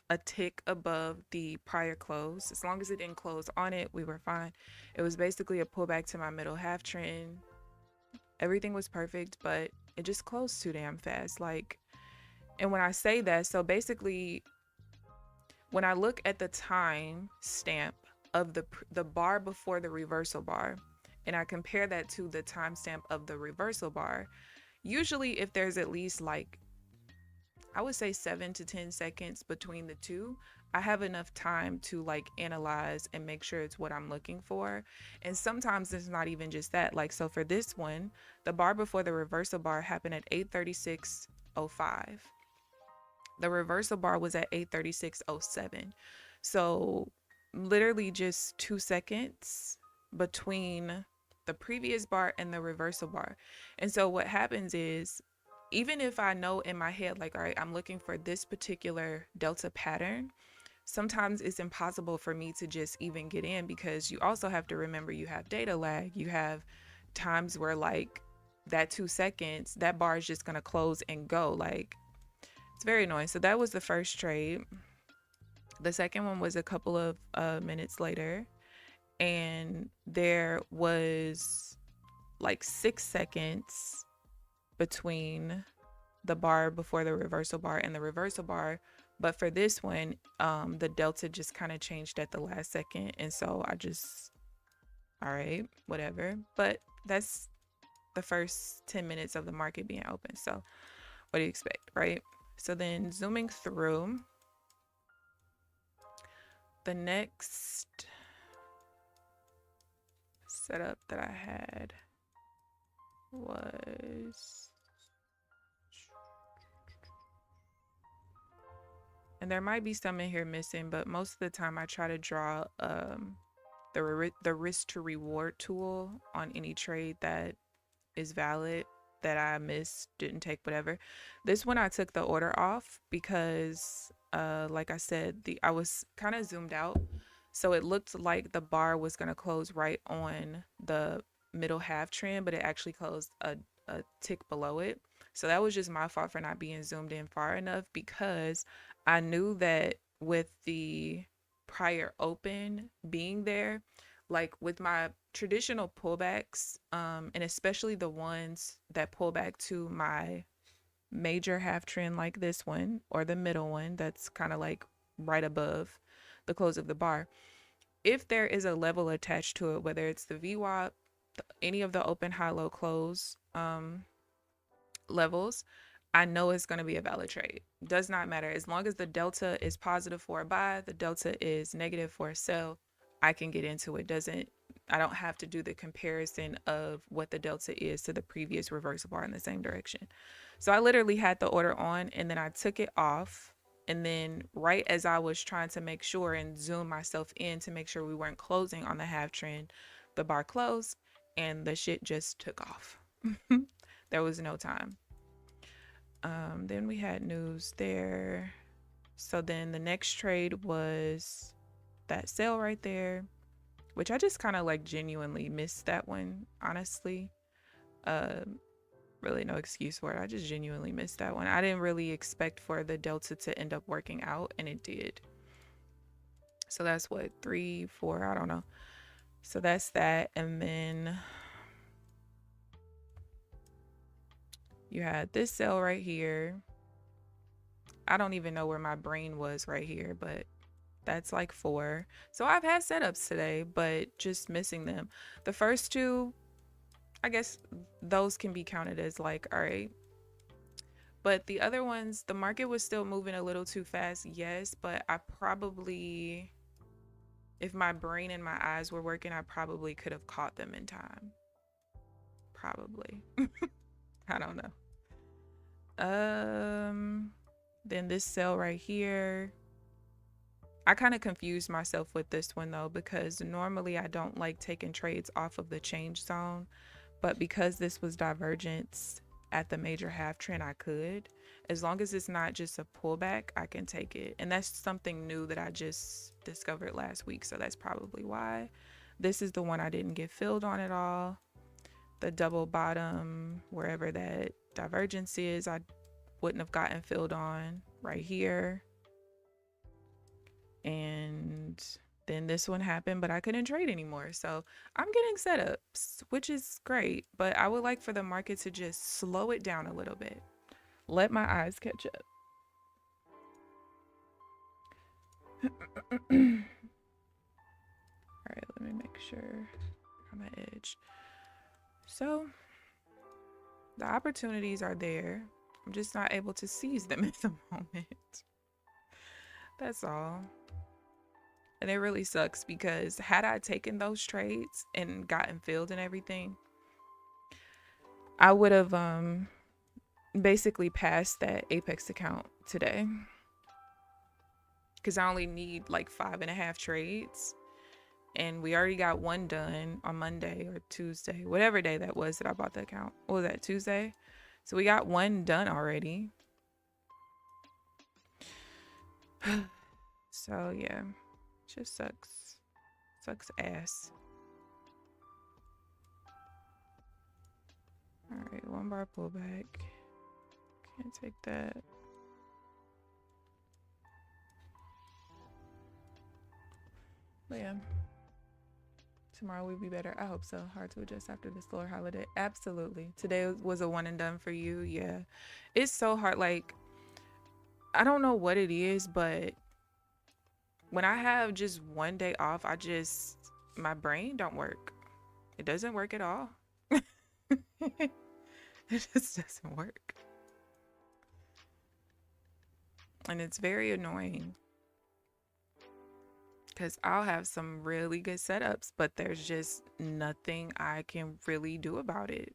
[SPEAKER 1] a tick above the prior close. As long as it didn't close on it, we were fine. It was basically a pullback to my middle half trend. Everything was perfect, but it just closed too damn fast. Like, and when I say that, so basically, when I look at the time stamp of the bar before the reversal bar, and I compare that to the timestamp of the reversal bar, usually if there's at least like, I would say 7 to 10 seconds between the two, I have enough time to like analyze and make sure it's what I'm looking for. And sometimes it's not even just that. Like, so for this one, the bar before the reversal bar happened at 8:36:05. The reversal bar was at 8:36:07. So literally just 2 seconds between the previous bar and the reversal bar. And so what happens is, even if I know in my head, like, all right, I'm looking for this particular delta pattern, sometimes it's impossible for me to just even get in, because you also have to remember you have data lag. You have times where like that 2 seconds, that bar is just going to close and go. Like, it's very annoying. So that was the first trade. The second one was a couple of minutes later, and there was like 6 seconds between the bar before the reversal bar and the reversal bar. But for this one, the delta just kind of changed at the last second. And so I just, all right, whatever. But that's the first 10 minutes of the market being open. So what do you expect, right? So then zooming through, the next setup that I had was, and there might be some in here missing, but most of the time I try to draw the risk to reward tool on any trade that is valid, that I missed, didn't take, whatever. This one I took the order off because like I said, I was kind of zoomed out, so it looked like the bar was going to close right on the middle half trend, but it actually closed a tick below it. So that was just my fault for not being zoomed in far enough, because I knew that with the prior open being there, like with my traditional pullbacks, and especially the ones that pull back to my major half trend like this one, or the middle one that's kind of like right above the close of the bar, if there is a level attached to it, whether it's the VWAP, any of the open, high, low, close levels, I know it's going to be a valid trade. Does not matter. As long as the delta is positive for a buy, the delta is negative for a sell, I can get into it. I don't have to do the comparison of what the delta is to the previous reversal bar in the same direction. So I literally had the order on, and then I took it off. And then right as I was trying to make sure and zoom myself in to make sure we weren't closing on the half trend, the bar closed and the shit just took off. There was no time. Then we had news there. So then the next trade was that sale right there, which I just kind of like genuinely missed that one, honestly. Really no excuse for it. I just genuinely missed that one. I didn't really expect for the delta to end up working out, and it did. So that's what, 3, 4, I don't know. So that's that. And then you had this sale right here. I don't even know where my brain was right here, but that's like 4. So I've had setups today, but just missing them. The first two, I guess those can be counted as like, all right. But the other ones, the market was still moving a little too fast, yes, but I probably, if my brain and my eyes were working, I probably could have caught them in time. Probably. I don't know. Then this sell right here. I kind of confused myself with this one though, because normally I don't like taking trades off of the change zone, but because this was divergence at the major half trend, I could. As long as it's not just a pullback, I can take it. And that's something new that I just discovered last week, so that's probably why. This is the one I didn't get filled on at all. The double bottom, wherever that divergence is, I wouldn't have gotten filled on right here. And then this one happened, but I couldn't trade anymore. So I'm getting setups, which is great, but I would like for the market to just slow it down a little bit. Let my eyes catch up. All right, let me make sure I'm at edge. So the opportunities are there. I'm just not able to seize them at the moment. That's all. And it really sucks because had I taken those trades and gotten filled and everything, I would have basically passed that Apex account today. Because I only need like 5.5 trades. And we already got one done on Monday or Tuesday, whatever day that was that I bought the account. What was that, Tuesday? So we got one done already. So yeah, just sucks. Sucks ass. All right, 1 bar pullback. Can't take that. But yeah, tomorrow will be better. I hope so. Hard to adjust after the slower holiday. Absolutely. Today was a one and done for you. Yeah, it's so hard. Like, I don't know what it is, but when I have just one day off, my brain don't work. It doesn't work at all. It just doesn't work. And it's very annoying because I'll have some really good setups, but there's just nothing I can really do about it.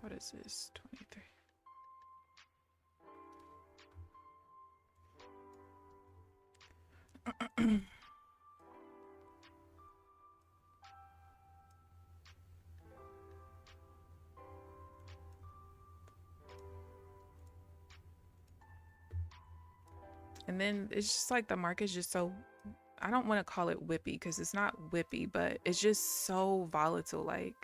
[SPEAKER 1] What is this? 23. And then it's just like the market's just so, I don't want to call it whippy because it's not whippy, but it's just so volatile. Like,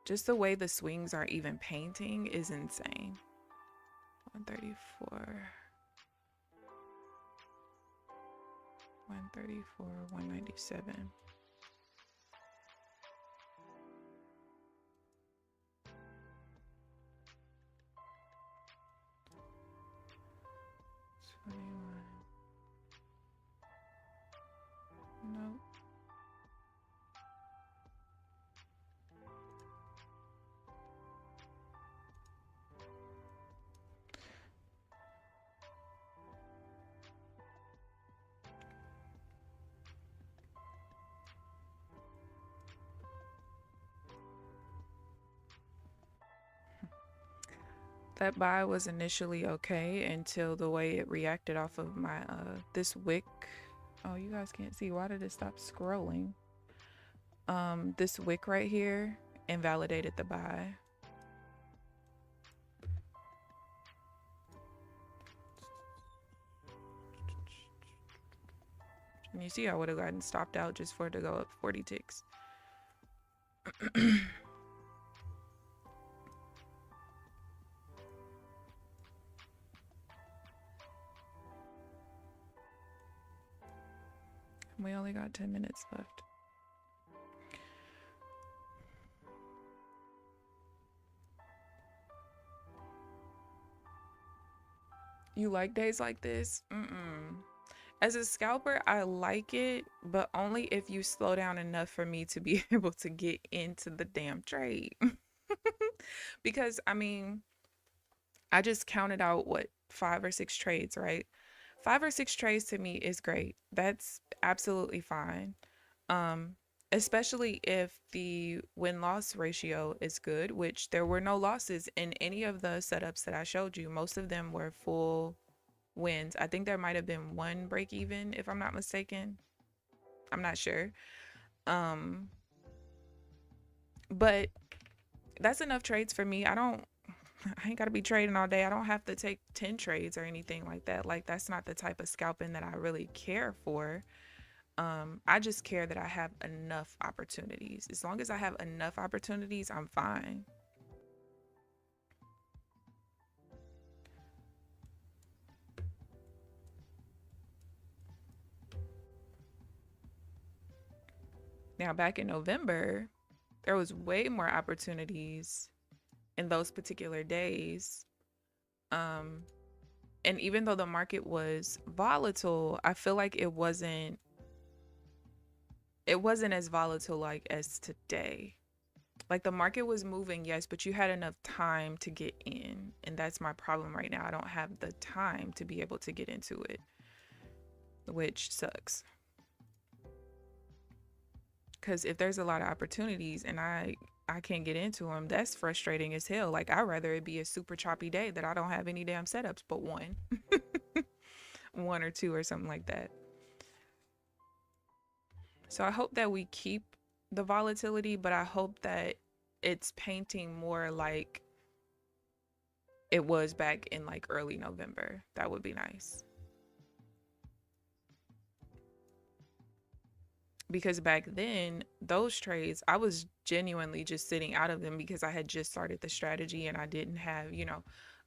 [SPEAKER 1] just the way the swings are even painting is insane. 134. 134, 197. Nope. That buy was initially okay until the way it reacted off of my this wick. Oh, you guys can't see. Why did it stop scrolling? This wick right here invalidated the buy. And you see I would have gotten stopped out just for it to go up 40 ticks. We only got 10 minutes left. You like days like this? As a scalper, I like it, but only if you slow down enough for me to be able to get into the damn trade. Because, I mean, I just counted out what, 5 or 6 trades, right? 5 or 6 trades to me is great. That's absolutely fine. Um, Especially if the win-loss ratio is good, which there were no losses in any of the setups that I showed you. Most of them were full wins. I think there might have been one break even, if I'm not mistaken. I'm not sure. Um, but that's enough trades for me. I ain't got to be trading all day. I don't have to take 10 trades or anything like that. Like, that's not the type of scalping that I really care for. I just care that I have enough opportunities. As long as I have enough opportunities, I'm fine. Now, back in November, there was way more opportunities in those particular days. Um, and even though the market was volatile, I feel like it wasn't as volatile like as today. Like, the market was moving, yes, but you had enough time to get in. And that's my problem right now. I don't have the time to be able to get into it, which sucks. Because if there's a lot of opportunities and I can't get into them, that's frustrating as hell. Like, I'd rather it be a super choppy day that I don't have any damn setups but one. One or two or something like that. So I hope that we keep the volatility, but I hope that it's painting more like it was back in like early November. That would be nice. Because back then, those trades, I was genuinely just sitting out of them because I had just started the strategy and I didn't have,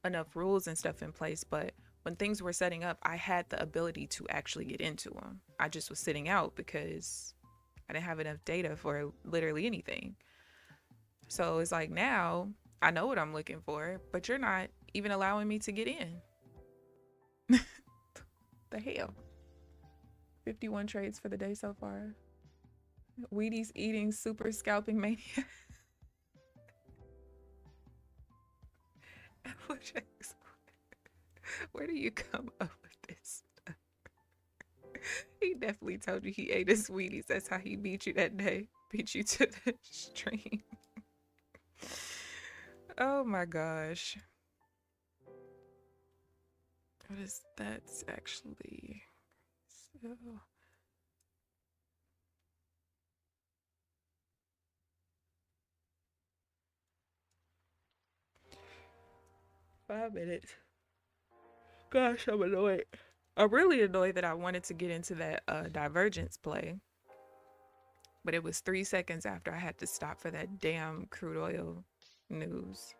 [SPEAKER 1] enough rules and stuff in place. But when things were setting up, I had the ability to actually get into them. I just was sitting out because I didn't have enough data for literally anything. So it's like, now I know what I'm looking for, but you're not even allowing me to get in. The hell? 51 trades for the day so far. Wheaties eating super scalping mania. Where do you come up with this? He definitely told you he ate his Wheaties. That's how he beat you that day. Beat you to the stream. Oh my gosh. What is that's actually so 5 minutes. Gosh, I'm annoyed. I'm really annoyed that I wanted to get into that divergence play, but it was 3 seconds after I had to stop for that damn crude oil news.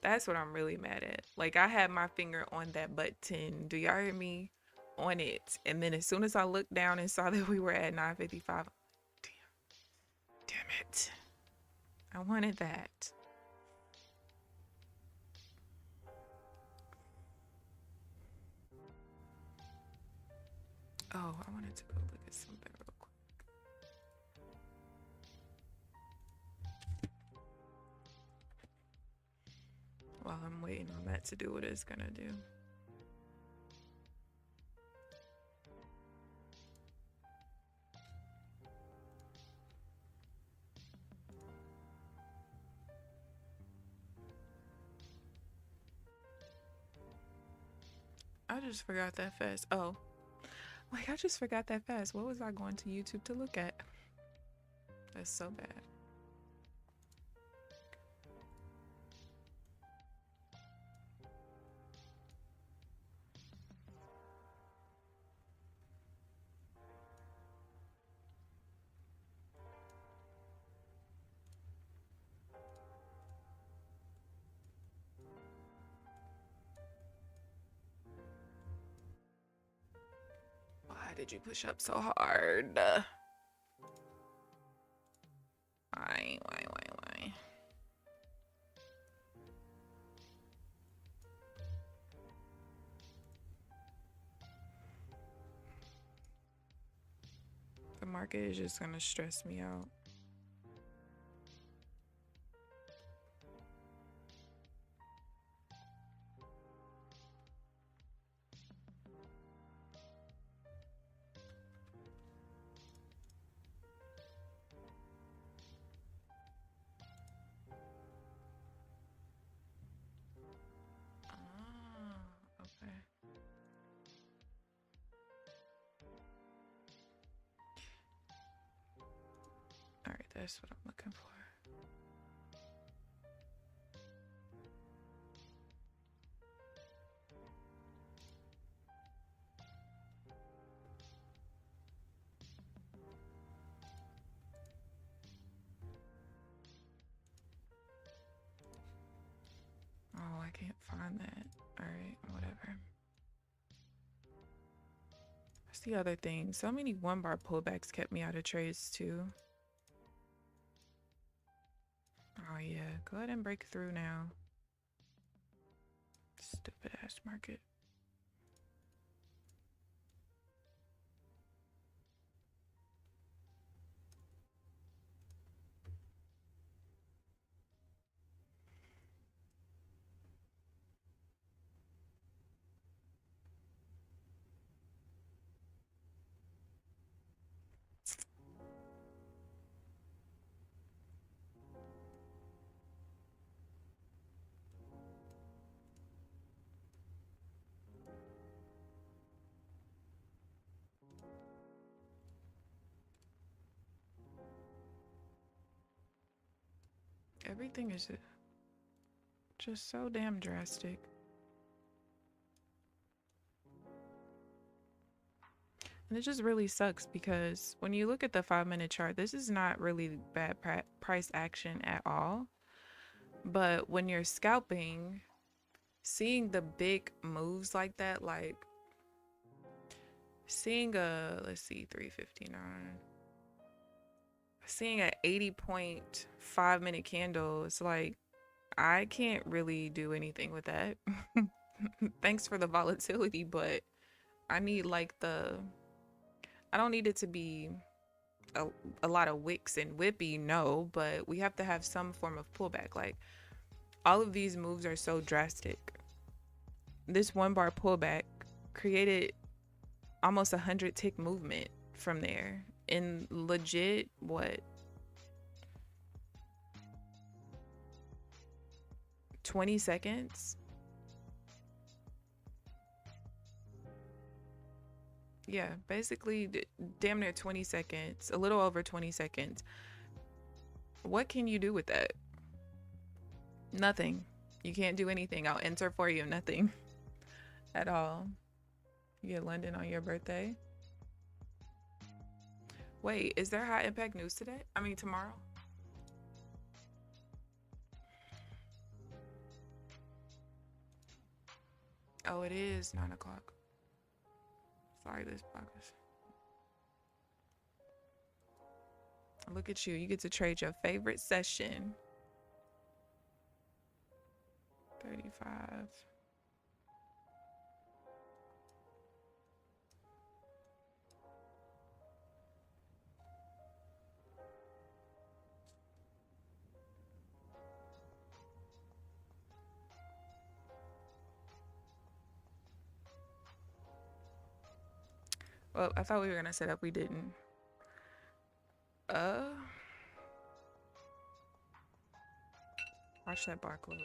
[SPEAKER 1] That's what I'm really mad at. Like, I had my finger on that button. Do y'all hear me? On it. And then as soon as I looked down and saw that we were at 9:55, damn it. I wanted that. Oh, I wanted to go look at something real quick. While I'm waiting on that to do what it's gonna do. I just forgot that fast. Oh, like, I just forgot that fast. What was I going to YouTube to look at? That's so bad. Why did you push up so hard? Why? The market is just gonna stress me out. That's what I'm looking for. Oh, I can't find that. All right, whatever. That's the other thing. So many one bar pullbacks kept me out of trades too. Oh yeah, go ahead and break through now. Stupid ass market. Everything is just so damn drastic. And it just really sucks because when you look at the 5-minute chart, this is not really bad price action at all. But when you're scalping, seeing the big moves like that, like seeing a, let's see, 359, seeing an 80-point 5-minute candle, it's like, I can't really do anything with that. Thanks for the volatility, but I need like I don't need it to be a lot of wicks and whippy, no, but we have to have some form of pullback. Like, all of these moves are so drastic. This one bar pullback created almost 100 tick movement from there in legit, what, 20 seconds? Yeah, basically damn near 20 seconds, a little over 20 seconds. What can you do with that? Nothing. You can't do anything. I'll enter for you. Nothing at all. You get London on your birthday. Wait, is there high impact news today? I mean, tomorrow? Oh, it is 9 o'clock. Sorry, this progress. Look at you. You get to trade your favorite session. 35. Well, I thought we were gonna set up. We didn't. Watch that bar close.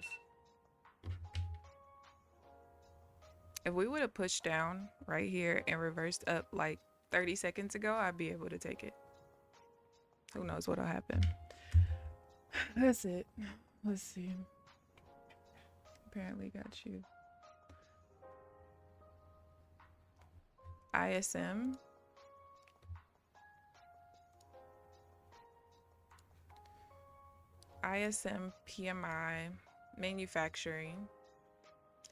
[SPEAKER 1] If we would have pushed down right here and reversed up like 30 seconds ago, I'd be able to take it. Who knows what'll happen. That's it. Let's see. Apparently got you. ISM. ISM PMI, manufacturing.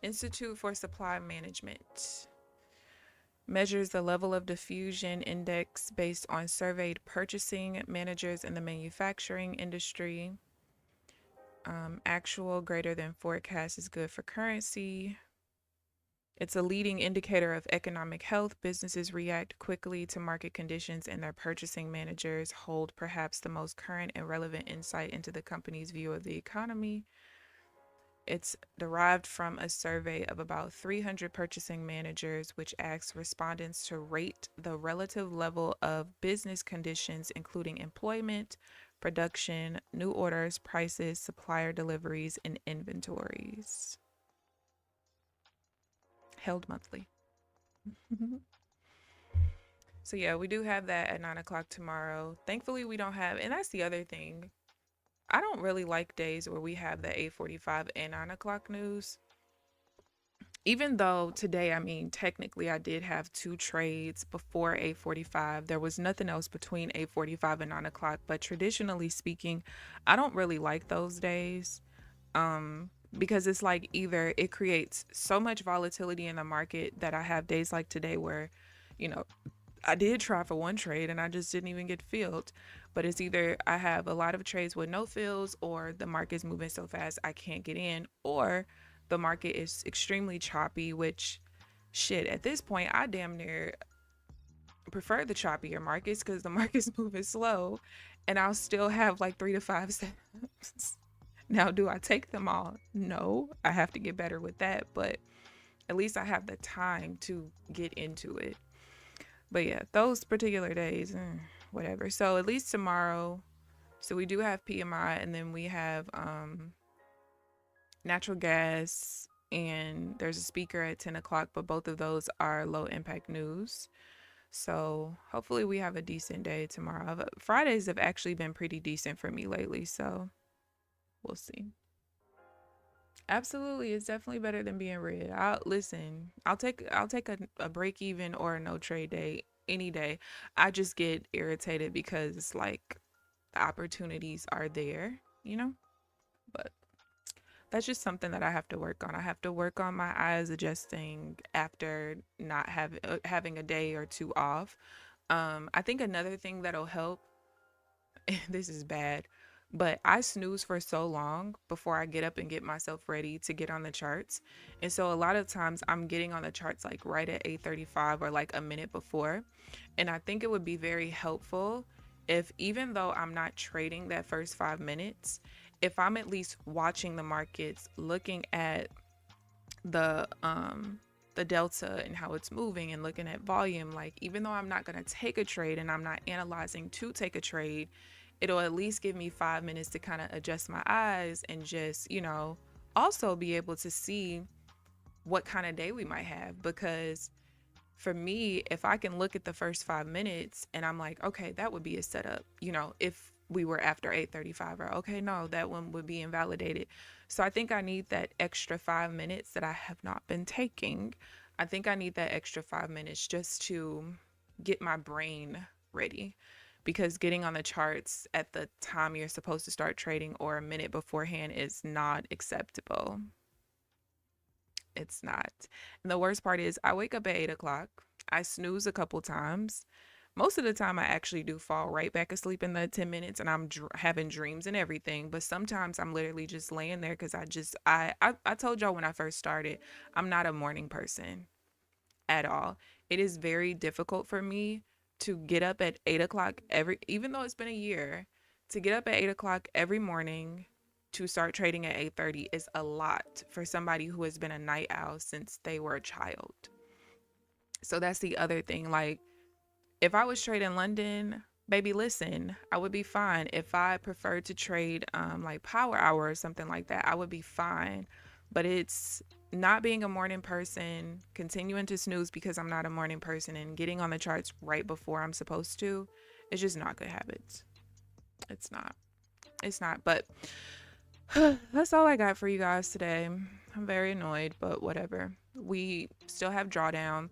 [SPEAKER 1] Institute for Supply Management measures the level of diffusion index based on surveyed purchasing managers in the manufacturing industry. Actual greater than forecast is good for currency. It's a leading indicator of economic health. Businesses react quickly to market conditions, and their purchasing managers hold perhaps the most current and relevant insight into the company's view of the economy. It's derived from a survey of about 300 purchasing managers, which asks respondents to rate the relative level of business conditions, including employment, production, new orders, prices, supplier deliveries, and inventories. Held monthly. So yeah, we do have that at 9 o'clock tomorrow. Thankfully, we don't have, and that's the other thing. I don't really like days where we have the 8:45 and 9 o'clock news. Even though today, I mean, technically I did have two trades before 8:45. There was nothing else between 8:45 and 9 o'clock. But traditionally speaking, I don't really like those days. Because it's like either it creates so much volatility in the market that I have days like today where, you know, I did try for one trade and I just didn't even get filled. But it's either I have a lot of trades with no fills, or the market's moving so fast I can't get in, or the market is extremely choppy, which shit, at this point, I damn near prefer the choppier markets because the market's moving slow and I'll still have like 3 to 5 steps. Now, do I take them all? No, I have to get better with that, but at least I have the time to get into it. But yeah, those particular days, whatever. So at least tomorrow, so we do have PMI, and then we have natural gas, and there's a speaker at 10 o'clock, but both of those are low impact news. So hopefully we have a decent day tomorrow. Fridays have actually been pretty decent for me lately, so we'll see. Absolutely, it's definitely better than being red. I'll take a break even or a no trade day any day. I just get irritated because like the opportunities are there, you know? But that's just something that I have to work on. I have to work on my eyes adjusting after not having a day or two off. I think another thing that'll help, this is bad, but I snooze for so long before I get up and get myself ready to get on the charts. And so a lot of times I'm getting on the charts like right at 8:35 or like a minute before. And I think it would be very helpful if, even though I'm not trading that first 5 minutes, if I'm at least watching the markets, looking at the delta and how it's moving and looking at volume, like even though I'm not going to take a trade and I'm not analyzing to take a trade, it'll at least give me 5 minutes to kind of adjust my eyes and just, also be able to see what kind of day we might have. Because for me, if I can look at the first 5 minutes and I'm like, okay, that would be a setup, if we were after 8:35, or okay, no, that one would be invalidated. So I think I need that extra 5 minutes that I have not been taking. I think I need that extra 5 minutes just to get my brain ready, because getting on the charts at the time you're supposed to start trading or a minute beforehand is not acceptable. It's not. And the worst part is I wake up at 8 o'clock. I snooze a couple times. Most of the time, I actually do fall right back asleep in the 10 minutes, and I'm having dreams and everything. But sometimes I'm literally just laying there because I told y'all when I first started, I'm not a morning person at all. It is very difficult for me to get up at 8 o'clock even though it's been a year, to get up at 8 o'clock every morning to start trading at 8:30 is a lot for somebody who has been a night owl since they were a child. So that's the other thing. Like, if I was trading London, baby, listen, I would be fine. If I preferred to trade like Power Hour or something like that, I would be fine. But it's not being a morning person, continuing to snooze because I'm not a morning person, and getting on the charts right before I'm supposed to. It's just not good habits. It's not. It's not. But that's all I got for you guys today. I'm very annoyed, but whatever. We still have drawdown.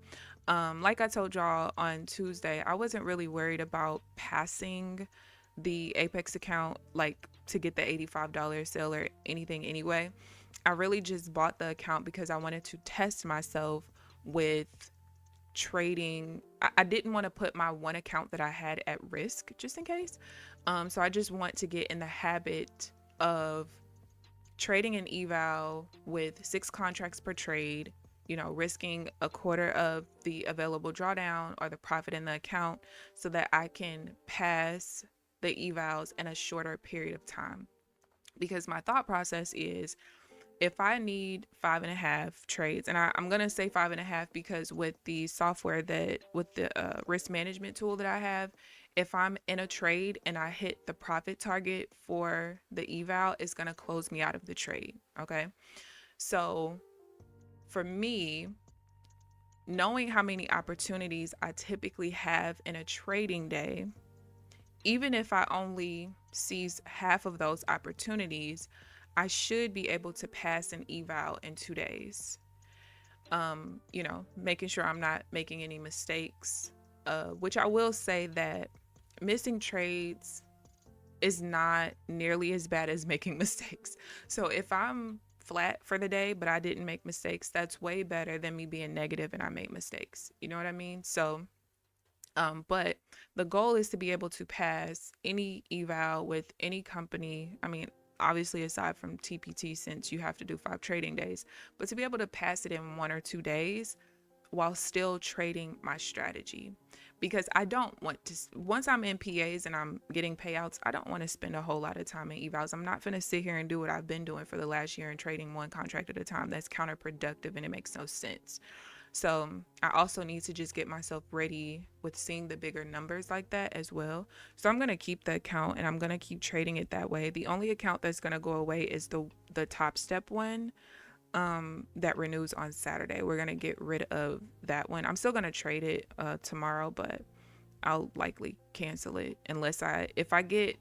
[SPEAKER 1] Like I told y'all on Tuesday, I wasn't really worried about passing the Apex account, like to get the $85 sale or anything anyway. I really just bought the account because I wanted to test myself with trading. I didn't want to put my one account that I had at risk just in case. So I just want to get in the habit of trading an eval with 6 contracts per trade, risking a quarter of the available drawdown or the profit in the account so that I can pass the evals in a shorter period of time. Because my thought process is, if I need 5.5 trades, and I'm going to say 5.5 because with the software with the risk management tool that I have, if I'm in a trade and I hit the profit target for the eval, it's going to close me out of the trade. Okay. So for me, knowing how many opportunities I typically have in a trading day, even if I only seize half of those opportunities, I should be able to pass an eval in 2 days. Making sure I'm not making any mistakes, which I will say that missing trades is not nearly as bad as making mistakes. So if I'm flat for the day, but I didn't make mistakes, that's way better than me being negative and I made mistakes. You know what I mean? So, but the goal is to be able to pass any eval with any company. I mean, obviously aside from TPT, since you have to do 5 trading days, but to be able to pass it in 1 or 2 days while still trading my strategy. Because I don't want to, once I'm in PAs and I'm getting payouts, I don't want to spend a whole lot of time in evals. I'm not going to sit here and do what I've been doing for the last year and trading one contract at a time. That's counterproductive and it makes no sense. So I also need to just get myself ready with seeing the bigger numbers like that as well. So I'm going to keep the account and I'm going to keep trading it that way. The only account that's going to go away is the Top Step one that renews on Saturday. We're going to get rid of that one. I'm still going to trade it tomorrow, but I'll likely cancel it if I get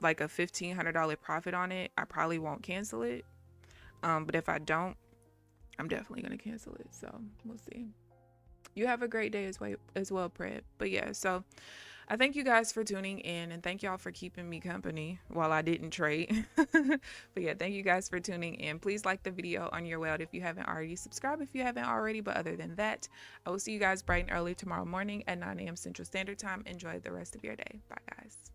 [SPEAKER 1] like a $1,500 profit on it, I probably won't cancel it. But if I don't, I'm definitely going to cancel it. So we'll see. You have a great day as well, Pred. But yeah, so I thank you guys for tuning in and thank y'all for keeping me company while I didn't trade. But yeah, thank you guys for tuning in. Please like the video on your way out if you haven't already. Subscribe if you haven't already. But other than that, I will see you guys bright and early tomorrow morning at 9 a.m. Central Standard Time. Enjoy the rest of your day. Bye, guys.